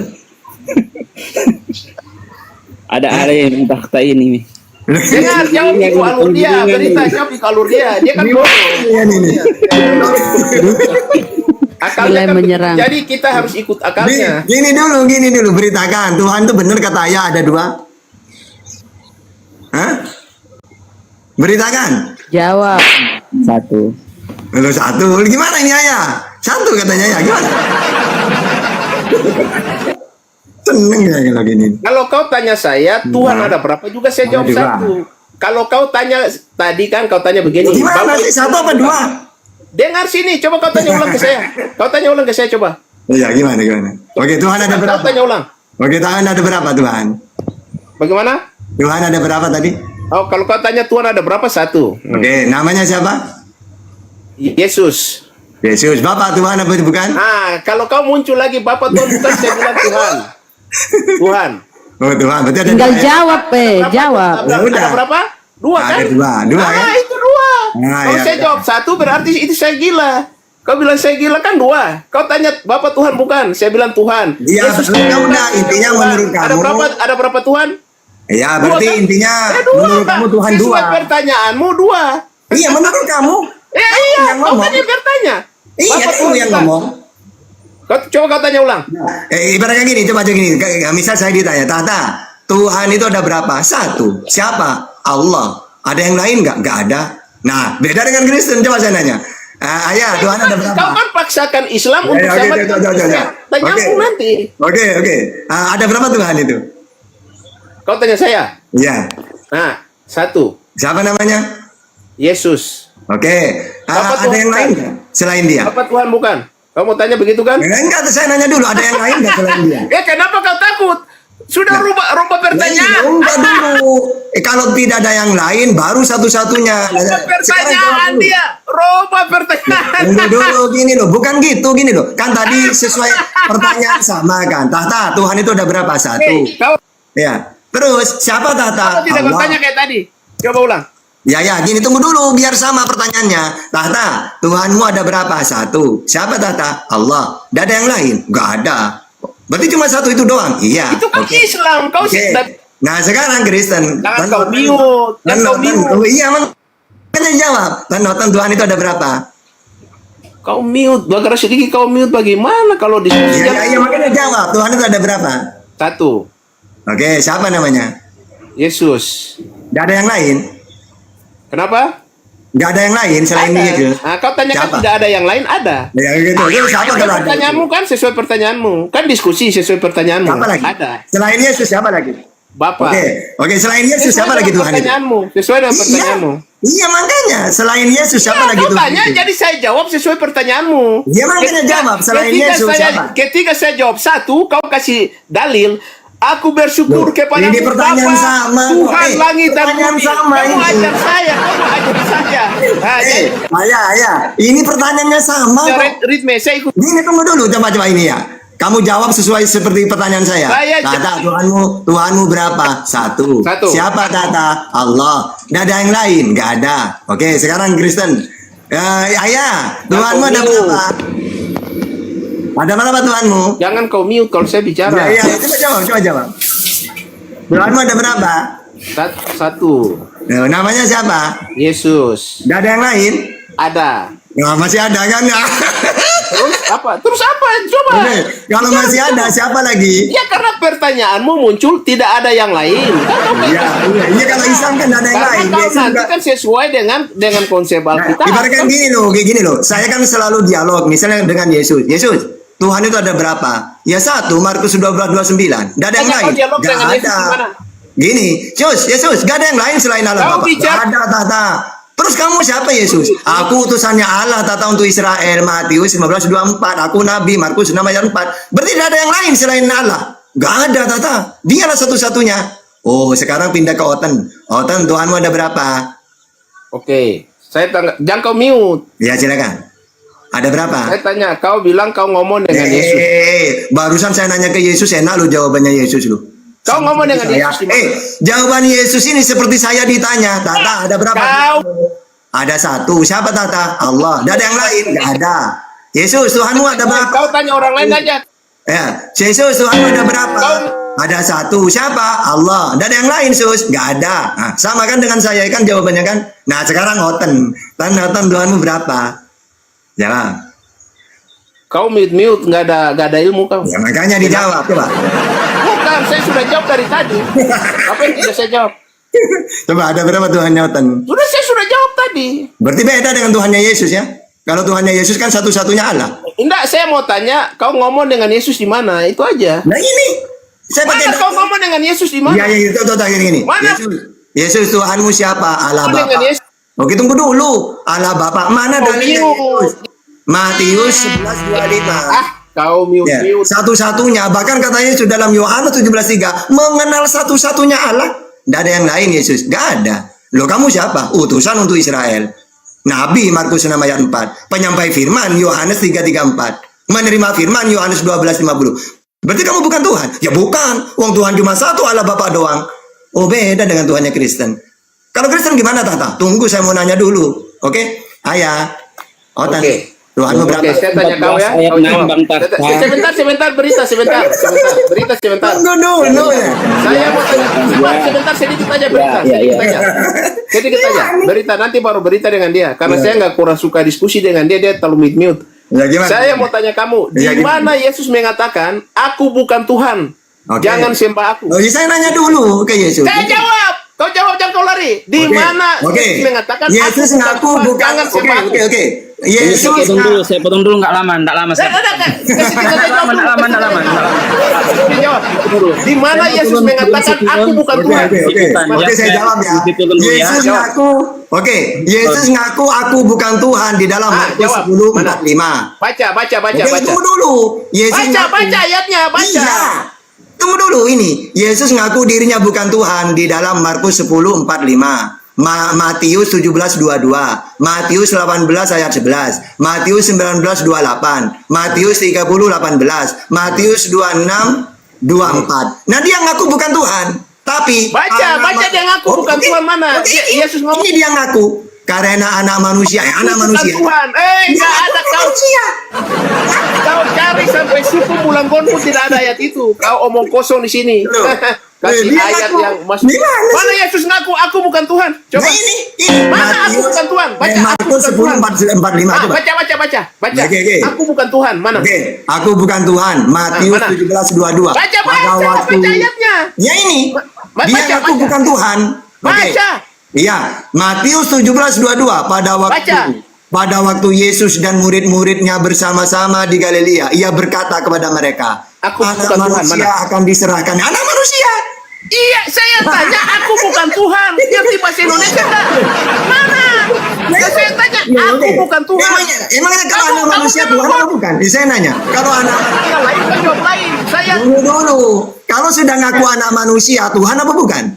Ada yang fakta ini. Dengar, jawab di alur dia. Berita jawab di alur dia. Dia kan bodoh. Iya nih. Akalnya Mulai kan menyerang. Jadi kita harus ikut akalnya. Gini dulu. Beritakan. Tuhan itu bener kata ayah ada dua? Hah? Beritakan. Jawab. Satu. Lalu satu. Gimana ini ayah? Satu katanya ya. Gimana? Seneng ya kalau gini. Kalau kau tanya saya, Tuhan ada berapa juga saya jawab Ada dua. satu. Kalau kau tanya tadi kan kau tanya begini. Gimana Bapak- sih? Satu apa dua? Dengar sini, coba kau tanya ulang ke saya. Kau tanya ulang ke saya coba. Iya gimana? Oke, Tuhan ada Kau berapa? tanya ulang. Oke, Tuhan ada berapa Tuhan? Bagaimana? Tuhan ada berapa tadi? Oh, kalau kau tanya Tuhan ada berapa? Satu. Oke, namanya siapa? Yesus. Yesus. Bapak Tuhan apa itu bukan? Ah, kalau kau muncul lagi Bapak Tuhan bukan saya bilang Tuhan. Tuhan. Oh Tuhan, berarti ada Tinggal dua, ya? jawab, Berapa? jawab. Ada, Ya udah. ada berapa? Dua Ada kan? dua Ah, kan? itu dua. Ah, Kalau ya, saya ya. jawab satu berarti itu saya gila. Kau bilang saya gila kan dua. Kau tanya Bapak Tuhan bukan? Saya bilang Tuhan. Iya, Yesus ya Tuhan. udah, intinya Tuhan. menurut Ada kamu- berapa? Ada berapa Tuhan? Ya, Dua, berarti kan? intinya Dua, menurut Pak. kamu Tuhan dua. Sesuai pertanyaanmu dua. Iya, menurut kamu. Ya iya, yang kau ngomong. kan yang bertanya. Iya, Bapak itu Tuhan yang bukan. ngomong. Coba kau tanya ulang. Ibaratnya gini, coba aja gini. Misal saya ditanya, Tata, Tuhan itu ada berapa? Satu. Siapa? Allah. Ada yang lain nggak? Nggak ada. Nah, beda dengan Kristen. Coba saya nanya. Ayah, Tuhan ada berapa? Kau kan paksakan Islam untuk Oke, sama oke, dengan oke. Kristen. Tanyamu Oke. nanti. Oke. Ada berapa Tuhan itu? Kau tanya saya. Iya. Nah, satu. Siapa namanya? Yesus. Oke. Bapak Ada Tuhan yang lain bukan. nggak selain dia? Apa Tuhan bukan? Kamu mau tanya begitu kan? Enggak, saya nanya dulu. Ada yang lain nggak selain dia? Kenapa kau takut? Sudah rubah pertanyaan. Enggak dulu. Kalau tidak ada yang lain, baru satu-satunya. Rubah Sekarang pertanyaan jawab dulu. dia. Rubah pertanyaan. Tunggu dulu, gini loh. Bukan gitu, gini loh. Kan tadi sesuai pertanyaan sama kan. Tata, Tuhan itu ada berapa? Satu. Kau Ya. Terus, siapa Tata? tidak bertanya kayak tadi. Coba ulang. Ya, gini tunggu dulu biar sama pertanyaannya. Tata, Tuhanmu ada berapa? Satu. Siapa Tata? Allah. Tidak ada yang lain? Gak ada. Berarti cuma satu itu doang? Iya. Itu kan Oke. Islam. Kau Oke. sih. Nah sekarang Kristen. Jangan kau mute. Jangan kau mute. Oh iya makanya jawab. Nonton Tuhan itu ada berapa? Kau mute. Bagara sedikit kau mute. Bagaimana kalau diskusi? Iya makanya jawab. Tuhan itu ada berapa? Satu. Oke, siapa namanya? Yesus. Gak ada yang lain? Kenapa? Gak ada yang lain selain Ada. Yesus? Nah, kau tanyakan Siapa? tidak ada yang lain, ada. Ya gitu. Jadi siapa kalau ada? Pertanyaanmu kan sesuai pertanyaanmu. Kan diskusi sesuai pertanyaanmu. Siapa lagi? Ada. Selain Yesus siapa lagi? Bapak. Oke, selain Yesus siapa lagi Tuhan itu? Pertanyaanmu. Sesuai dengan pertanyaanmu. Iya makanya selain Yesus siapa Ya, lagi kau Tuhan tanya, itu? jadi saya jawab sesuai pertanyaanmu. Iya, makanya jawab. Selain Yesus siapa? Ketika saya jawab satu, kau kasih dalil. Aku bersyukur Loh, kepada ini pertanyaan sama. Tuhan langit dan pertanyaan bumi. sama Kamu ini. ajar saya, kamu ajar saya. Nah, jadi Ayah. Ini pertanyaannya sama Ya, kok. ritme saya ikut. Ini tunggu dulu, coba ini ya. Kamu jawab sesuai seperti pertanyaan saya. Tata, Tuhanmu berapa? Satu. Siapa Tata? Allah. Nggak ada yang lain? Nggak ada. Oke, sekarang Kristen. Ayah, Tuhanmu ada berapa? Ada berapa Tuhanmu? Jangan kau mute kalau saya bicara. Ya, coba jawab. Tuhanmu ada berapa? Satu. Namanya siapa? Yesus. Nggak ada yang lain? Ada. Nah, masih ada kan? Terus apa? Coba. Oke, kalau masih ada siapa lagi? Ya karena pertanyaanmu muncul tidak ada yang lain. Iya kalau Islam kan ada yang lain. Karena kau nanti kan sesuai dengan konsep Alkitab. Ibaratkan gini loh. Saya kan selalu dialog misalnya dengan Yesus. Yesus, Tuhan itu ada berapa? Ya satu, Markus 12:29. Gak ada yang lain. Gak ada. Gini, Yesus, gak ada yang lain selain Allah Bapa. Gak ada, Tata. Terus kamu siapa Yesus? Aku utusannya Allah Tata untuk Israel. Matius 15:24. Aku Nabi. Markus 6:4. Berarti tidak ada yang lain selain Allah. Gak ada Tata. Dialah satu-satunya. Oh sekarang pindah ke Oten. Oten Tuhanmu ada berapa? Oke. Jangan kau mute. Ya silakan. Ada berapa? Saya tanya, kau bilang kau ngomong dengan Yesus. Barusan saya nanya ke Yesus, enak lu jawabannya Yesus lu. Kau ngomong dengan Yesus. Jawaban Yesus ini seperti saya ditanya, Tata ada berapa? Ada satu. Siapa Tata? Allah. Tidak ada yang lain? Tidak ada. Yesus, Tuhanmu ada berapa? Kau tanya orang lain aja. Ya, Yesus, Tuhanmu ada berapa? Ada satu. Siapa? Allah. Tidak ada yang lain, Sus? Tidak ada. Nah, sama kan dengan saya kan jawabannya kan? Nah, sekarang Oten. Oten Tuhanmu berapa? Jawab. Kau mute, nggak ada ilmu kau. Ya makanya dijawab, coba. Bukan, saya sudah jawab dari tadi. Apa yang tidak saya jawab? Coba ada berapa Tuhannya Oten? Saya sudah jawab tadi. Berarti beda dengan Tuhannya Yesus ya? Kalau Tuhannya Yesus kan satu-satunya Allah. Enggak, saya mau tanya, kau ngomong dengan Yesus di mana? Itu aja. Nah ini, saya Mana kau ngomong dengan Yesus di mana? Ya itu gini. Mana? Yesus Tuhanmu siapa? Allah Ngomong dengan Bapa. Yesus. Oke tunggu dulu. Allah Bapa. Mana dalilnya Yesus? Matius 11:25. Kau mute. Satu-satunya. Bahkan katanya sudah dalam Yohanes 17:3 mengenal satu-satunya Allah. Tidak ada yang lain Yesus. Gak ada. Loh kamu siapa? Utusan untuk Israel. Nabi Markus 6:4. Penyampai firman Yohanes 3:34. Menerima firman Yohanes 12:50. Berarti kamu bukan Tuhan? Ya bukan. Wong Tuhan cuma satu Allah Bapa doang. Oh beda dengan Tuhannya Kristen. Kalau Kristen gimana Tata? Tunggu saya mau nanya dulu. Oke? Ayah. Oke. Tuhanmu berapa? Oke, saya tanya kau ya. Kau jawab. Sebentar, berita sebentar. Tunggu dulu ya. Saya mau tanya, sebentar sedikit aja berita. Sedikit aja. Berita nanti baru berita dengan dia. Karena saya nggak kurang suka diskusi dengan dia terlalu mute. Ya, gimana? Saya mau tanya kamu, di mana Yesus mengatakan, aku bukan Tuhan, jangan sembah aku. Oh, saya nanya dulu ke Yesus. Saya jawab. Kau jawab, jangan kau lari. Di mana Yesus mengatakan Yesus ngaku bukan jangan sembah aku. Oke. Yesus Saya potong dulu, nggak lama. Di mana Yesus mengatakan aku bukan Tuhan? Oke, saya jawab ya. Yesus ngaku. Yesus ngaku aku bukan Tuhan di dalam Markus 10:45. Baca. Tunggu dulu. Yesus Baca ayatnya, baca. Iya. Tunggu dulu ini. Yesus ngaku dirinya bukan Tuhan di dalam Markus 10:45. Matius 17:22, Matius 18 ayat 11, Matius 19:28, Matius 30:18, Matius 26:24. Nah dia ngaku bukan Tuhan, tapi baca dia ngaku bukan Tuhan mana? Yesus ngomong ini dia ngaku karena anak manusia, anak manusia. Tuhan, nggak ada kau. Kau cari sampai suku bulan pun tidak ada ayat itu. Kau omong kosong di sini. Kasih ayat yang masuk. Mana Yesus ngaku aku bukan Tuhan? Coba. Nah, ini. Mana aku bukan Tuhan? Baca Markus 10:45 coba. Baca. Oke. Aku bukan Tuhan. Mana? Aku bukan Tuhan. Matius 17:22. Baca ayatnya. Ya ini. Dia ngaku bukan Tuhan. Baca. Iya, Matius 17:22 pada waktu Yesus dan murid-muridnya bersama-sama di Galilea, ia berkata kepada mereka, anak manusia akan diserahkan. Anak manusia. Iya, saya tanya aku bukan Tuhan. Ngerti bahasa Indonesia enggak? Mana? Saya tanya aku bukan Tuhan. Emangnya kalau anak manusia Tuhan atau bukan? Saya nanya, kalau anak manusia lain kan jawab lain. Saya dulu. Kalau sudah ngaku anak manusia Tuhan apa bukan?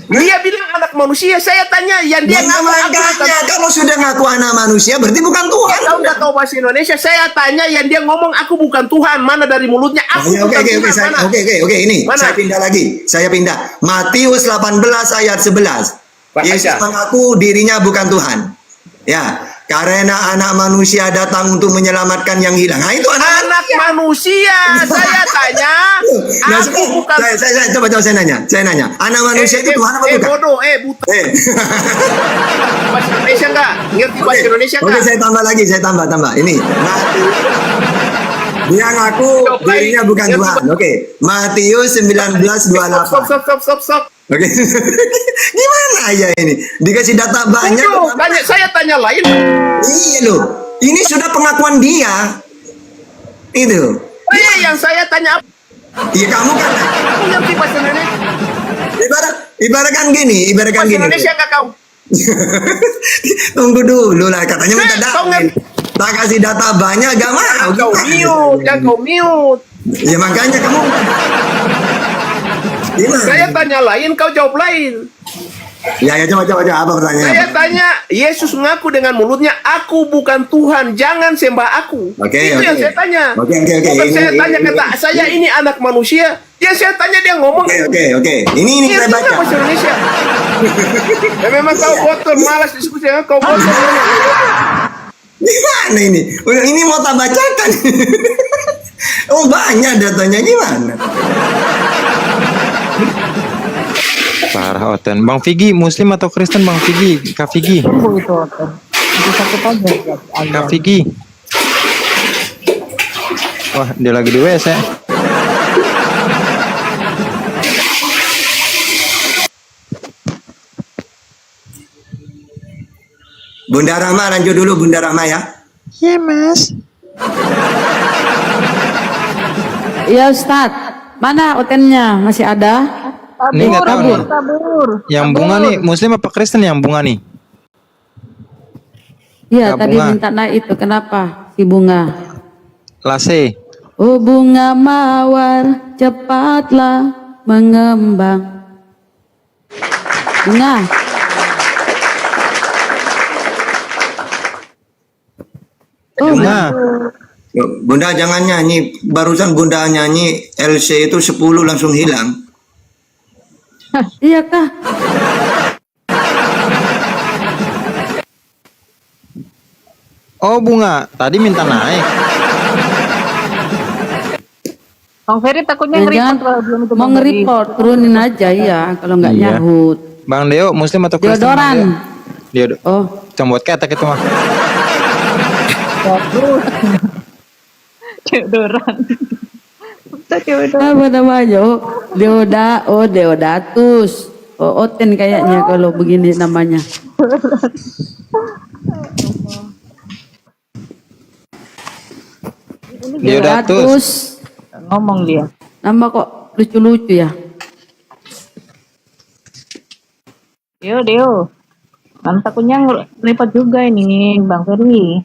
Dia bilang anak manusia. Saya tanya, yang dia Ya, ngaku makanya kalau sudah ngaku anak manusia berarti bukan Tuhan. Kau nggak tahu bahasa Indonesia. Saya tanya, yang dia ngomong aku bukan Tuhan. Mana dari mulutnya? Aku Oke, bukan Tuhan. Mana? oke, ini Mana? saya pindah lagi. Saya pindah. Matius 18 ayat 11. Baca. Yesus mengaku dirinya bukan Tuhan. Ya, karena anak manusia datang untuk menyelamatkan yang hilang. Nah, itu Anak manusia. Saya tanya, Nah, aku bukan. saya coba saya nanya. Anak manusia itu Tuhan apa bukan? Bodoh, buta. Bahasa Indonesia enggak? Ngerti bahasa Indonesia Oke, enggak? saya tambah lagi, tambah. Ini dia ngaku dirinya bukan Tuhan. Oke, Matius 19:28. Stop. Oke, gimana ya ini? Dikasih data banyak. Bodoh, saya tanya lain. Iya loh, ini sudah pengakuan dia. Itu. Yang saya tanya apa? Iya kamu kan. Aku ngerti bahasa Indonesia. Ibaratkan gini. Bahasa Indonesia enggak kau? Tunggu dulu lah, katanya minta Kau data. Tak kasih data banyak, gak mau. Kau mute. Ya makanya kamu. Gimana? Saya tanya lain, kau jawab lain. Ya coba apa pertanyaannya? Saya tanya, Yesus mengaku dengan mulutnya, aku bukan Tuhan, jangan sembah aku. Oke, Itu yang oke. saya tanya. Oke. Bukan saya Ini- tanya kata, saya ini anak manusia. Ya saya tanya dia ngomong. Oke. Ini Iya, saya baca. bahasa Indonesia. Ya memang kau botol, malas diskusi dengan kau botol. Gimana ini? Ini mau tak bacakan. Oh banyak datanya, gimana? Parah Oten. Bang Figi, Muslim atau Kristen Bang Figi? Kak Figi. Kak Figi. Wah, dia lagi di WC. Bunda Rahma lanjut dulu Bunda Rahma ya. Iya, Mas. Iya Ustad, mana otennya? Masih ada? Ini nggak tahu nih. Yang bunga nih Muslim apa Kristen yang bunga nih? Iya, Kak tadi Bunga. minta naik itu. Kenapa? Si bunga. Lase. Oh bunga mawar, cepatlah mengembang. Bunga. Oh, Bunga. Bunda jangan nyanyi. Barusan Bunda nyanyi LC itu 10 langsung hilang. iya kah? Oh bunga. Tadi minta naik. Bang Ferry takutnya Jangan nge-report kalau belum itu mau Bang Ferry. nge-report, turunin aja ya kalau nggak Iya. nyahut. Bang Deo Muslim atau Kristen? Bang Deodoran. Deo? Oh, Combot ketek itu mah. Deodoran. apa namanya? Oh, Deodatus. Oh, Oten kayaknya kalau begini namanya. Deodatus. Ngomong dia. Nama kok lucu-lucu ya? Deo. Kan takutnya nge-report juga ini Bang Ferry.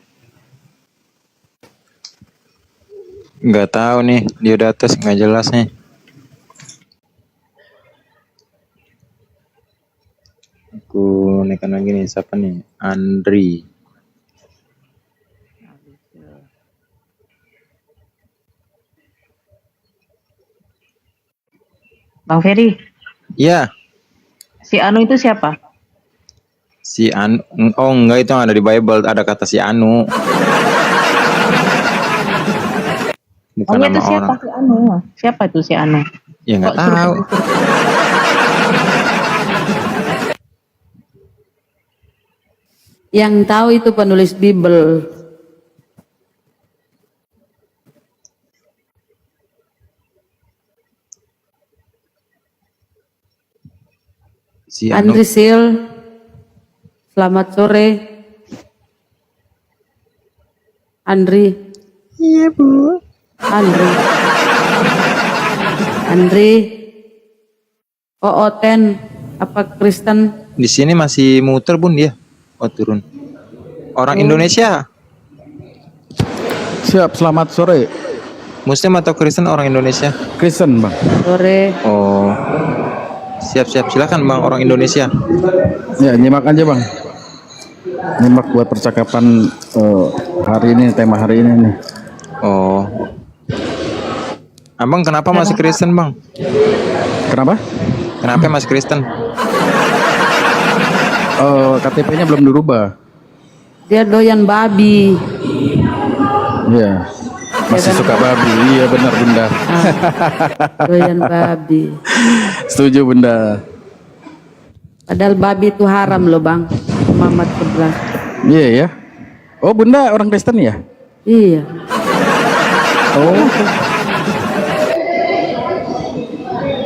Nggak tahu nih. Deodatus nggak jelas nih. Aku nekan lagi nih. Siapa nih? Andri. Bang Ferry, Iya. si Anu itu siapa? Si Anu. Oh enggak, itu yang ada di Bible. Ada kata si Anu. Bukan Oh, nama itu siapa orang. si Anu? Siapa tuh si Anu? Ya nggak Kok suruh tahu. Yang tahu itu penulis Bible. Si Anu. Andri Sil. Selamat sore. Andri. Iya bu. Andri. Oh, Oten. Apa Kristen? Di sini masih muter bun dia. Oh turun. Orang Indonesia. Siap, selamat sore. Muslim atau Kristen orang Indonesia? Kristen, Bang. Sore. Oh. Siap-siap, silakan Bang orang Indonesia. Ya, nyimak aja Bang. Nyimak buat percakapan hari ini, tema hari ini nih. Oh. Abang kenapa masih Kristen, Bang? Kenapa? Kenapa masih Kristen? KTP-nya belum dirubah. Dia doyan babi. Iya. Masih suka babi. Iya benar Bunda. Doyan babi. Setuju Bunda. Padahal babi itu haram loh Bang. Muhammad 11. Iya ya. Oh Bunda orang Kristen ya? Iya. Oh.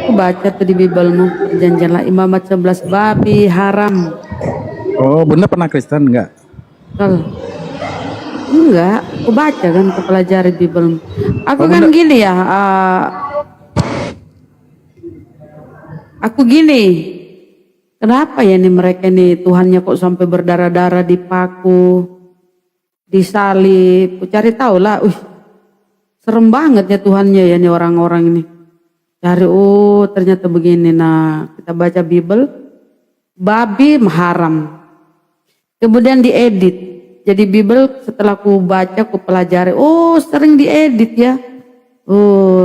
Aku baca tuh di Bibelmu perjanjian Imamat 11 babi haram. Oh Bunda pernah Kristen enggak? Kalau enggak, aku baca kan, aku pelajari Bibelmu. Aku kan gini ya, aku gini. Kenapa ya nih mereka nih Tuhannya kok sampai berdarah-darah dipaku, disalib? Aku cari tahu lah. Serem banget ya Tuhannya ya nih orang-orang ini. Cari ternyata begini. Nah kita baca Bible, babi haram. Kemudian diedit. Jadi Bible setelah aku baca, aku pelajari. Sering diedit ya.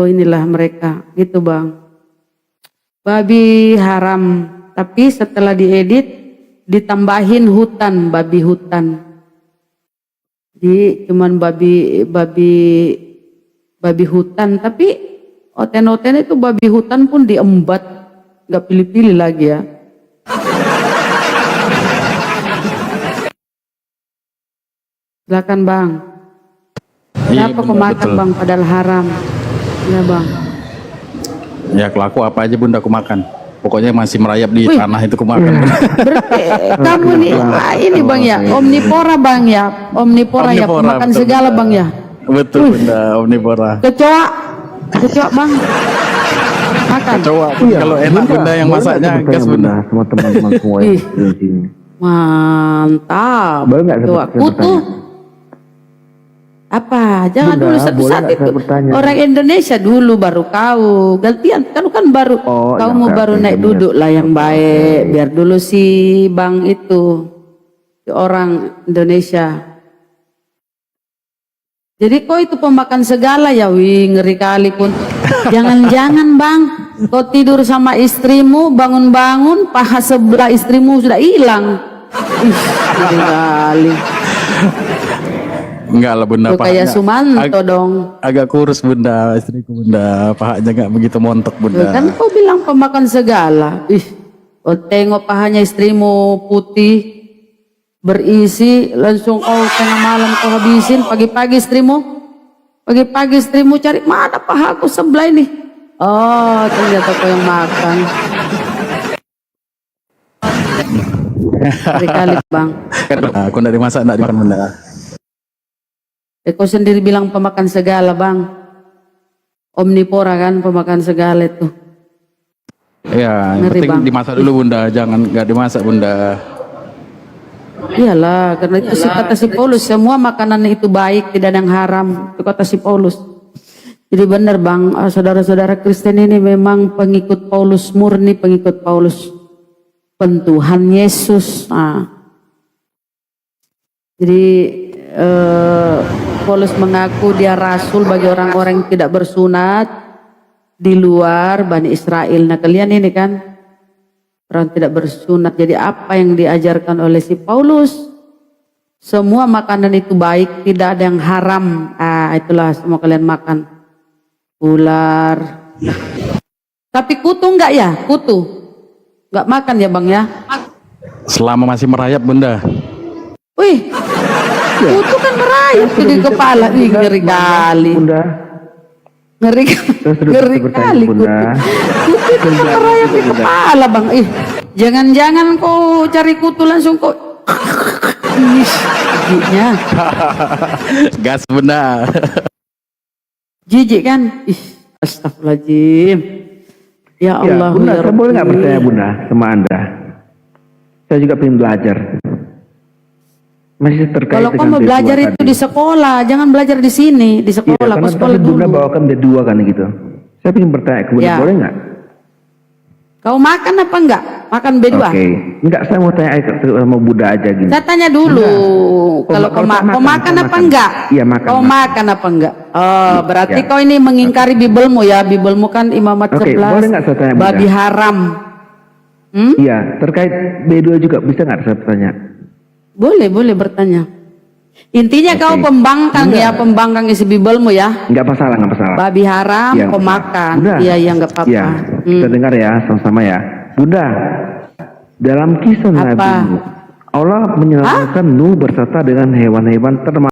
Inilah mereka. Gitu Bang. Babi haram. Tapi setelah diedit, ditambahin hutan, babi hutan. Jadi cuman babi hutan. Tapi oten-oten itu babi hutan pun diembat. Gak pilih-pilih lagi ya. Silakan Bang. Kenapa kau makan Bang padahal haram? Ya Bang. Ya kelaku apa aja Bunda aku makan. Pokoknya masih merayap di tanah itu aku makan. Berarti kamu nih ini Bang ya, omnivora Bang ya. Omnivora ya, makan segala Bang ya. Betul Bunda, omnivora. Kecoa Bang. Makan. Kecoa. Kalau enak Bunda yang masaknya gas Bunda. Sama teman-teman semua yang di sini. Mantap. Boleh nggak Kecoa kutu. Apa? Jangan Bunda, dulu satu-satu itu. Orang Indonesia dulu baru kau. Gantian kan baru. Kamu baru naik duduk lah yang baik. Biar dulu si Bang itu. Si orang Indonesia. Jadi kau itu pemakan segala ya. Ngeri kali pun. Jangan-jangan Bang. Kau tidur sama istrimu. Bangun-bangun. Paha sebelah istrimu sudah hilang. Ngeri kali. Enggak lah Bunda, kayak Sumanto dong. Agak kurus Bunda, istriku Bunda, pahanya enggak begitu montok Bunda. Kan kau bilang pemakan segala. Kau tengok pahanya istrimu putih, berisi, langsung kau tengah malam kau habisin. Pagi-pagi istrimu cari mana paha aku sebelah ini. Ternyata kau yang makan. Kali Bang. Aku enggak dimasak, enggak dimakan Bunda. Kau sendiri bilang pemakan segala Bang. Omnivora kan pemakan segala itu. Ya, yang penting dimasak dulu Bunda, jangan nggak dimasak Bunda. Iyalah, karena itu kata si Paulus, semua makanan itu baik, tidak ada yang haram. Itu kata si Paulus. Jadi benar Bang, saudara-saudara Kristen ini memang pengikut Paulus, murni pengikut Paulus. Pentuhan Yesus. Jadi Paulus mengaku dia rasul bagi orang-orang yang tidak bersunat di luar Bani Israel. Nah kalian ini kan orang tidak bersunat. Jadi apa yang diajarkan oleh si Paulus? Semua makanan itu baik, tidak ada yang haram. Itulah semua kalian makan. Ular. Tapi kutu enggak ya? Kutu enggak makan ya Bang ya? Selama masih merayap Bunda. Wih, kutu kan merayap tuh di kepala. Ngeri kali. Ngeri kali kutu. Kutu itu kan merayap di kepala Bang. Jangan-jangan kau cari kutu langsung kau. Giginya. Gas Bunda. Jijik kan? Astagfirullahaladzim. Ya Allah. Bunda, saya boleh nggak percaya Bunda sama Anda? Saya juga pengen belajar. Masih terkait kalau kamu belajar itu di sekolah, jangan belajar di sini, di sekolah. Karena sekolah Bunda bawakan D2 kan gitu. Saya ingin bertanya ke Bunda, boleh nggak? Kau makan apa enggak? Makan B2? Oke. Enggak, saya mau tanya sama Buddha aja gini. Saya tanya dulu, kalau kau makan apa enggak? Iya, makan. Kau makan apa enggak? Oh, berarti Ya. kau ini mengingkari Bibelmu ya. Bibelmu kan Imamat Oke, 11. boleh nggak saya tanya, Bunda? Babi haram. Iya, terkait B2 juga bisa nggak saya tanya? Boleh bertanya. Intinya kau pembangkang ya, pembangkang isi Bibelmu ya. Nggak masalah. Babi haram, Iya, kau nggak makan. Bunda. Iya, enggak apa-apa. Iya, kita dengar ya sama-sama ya. Bunda, dalam kisah Nabi Apa? Nuh, Allah menyelamatkan Nuh berserta dengan hewan-hewan termasuk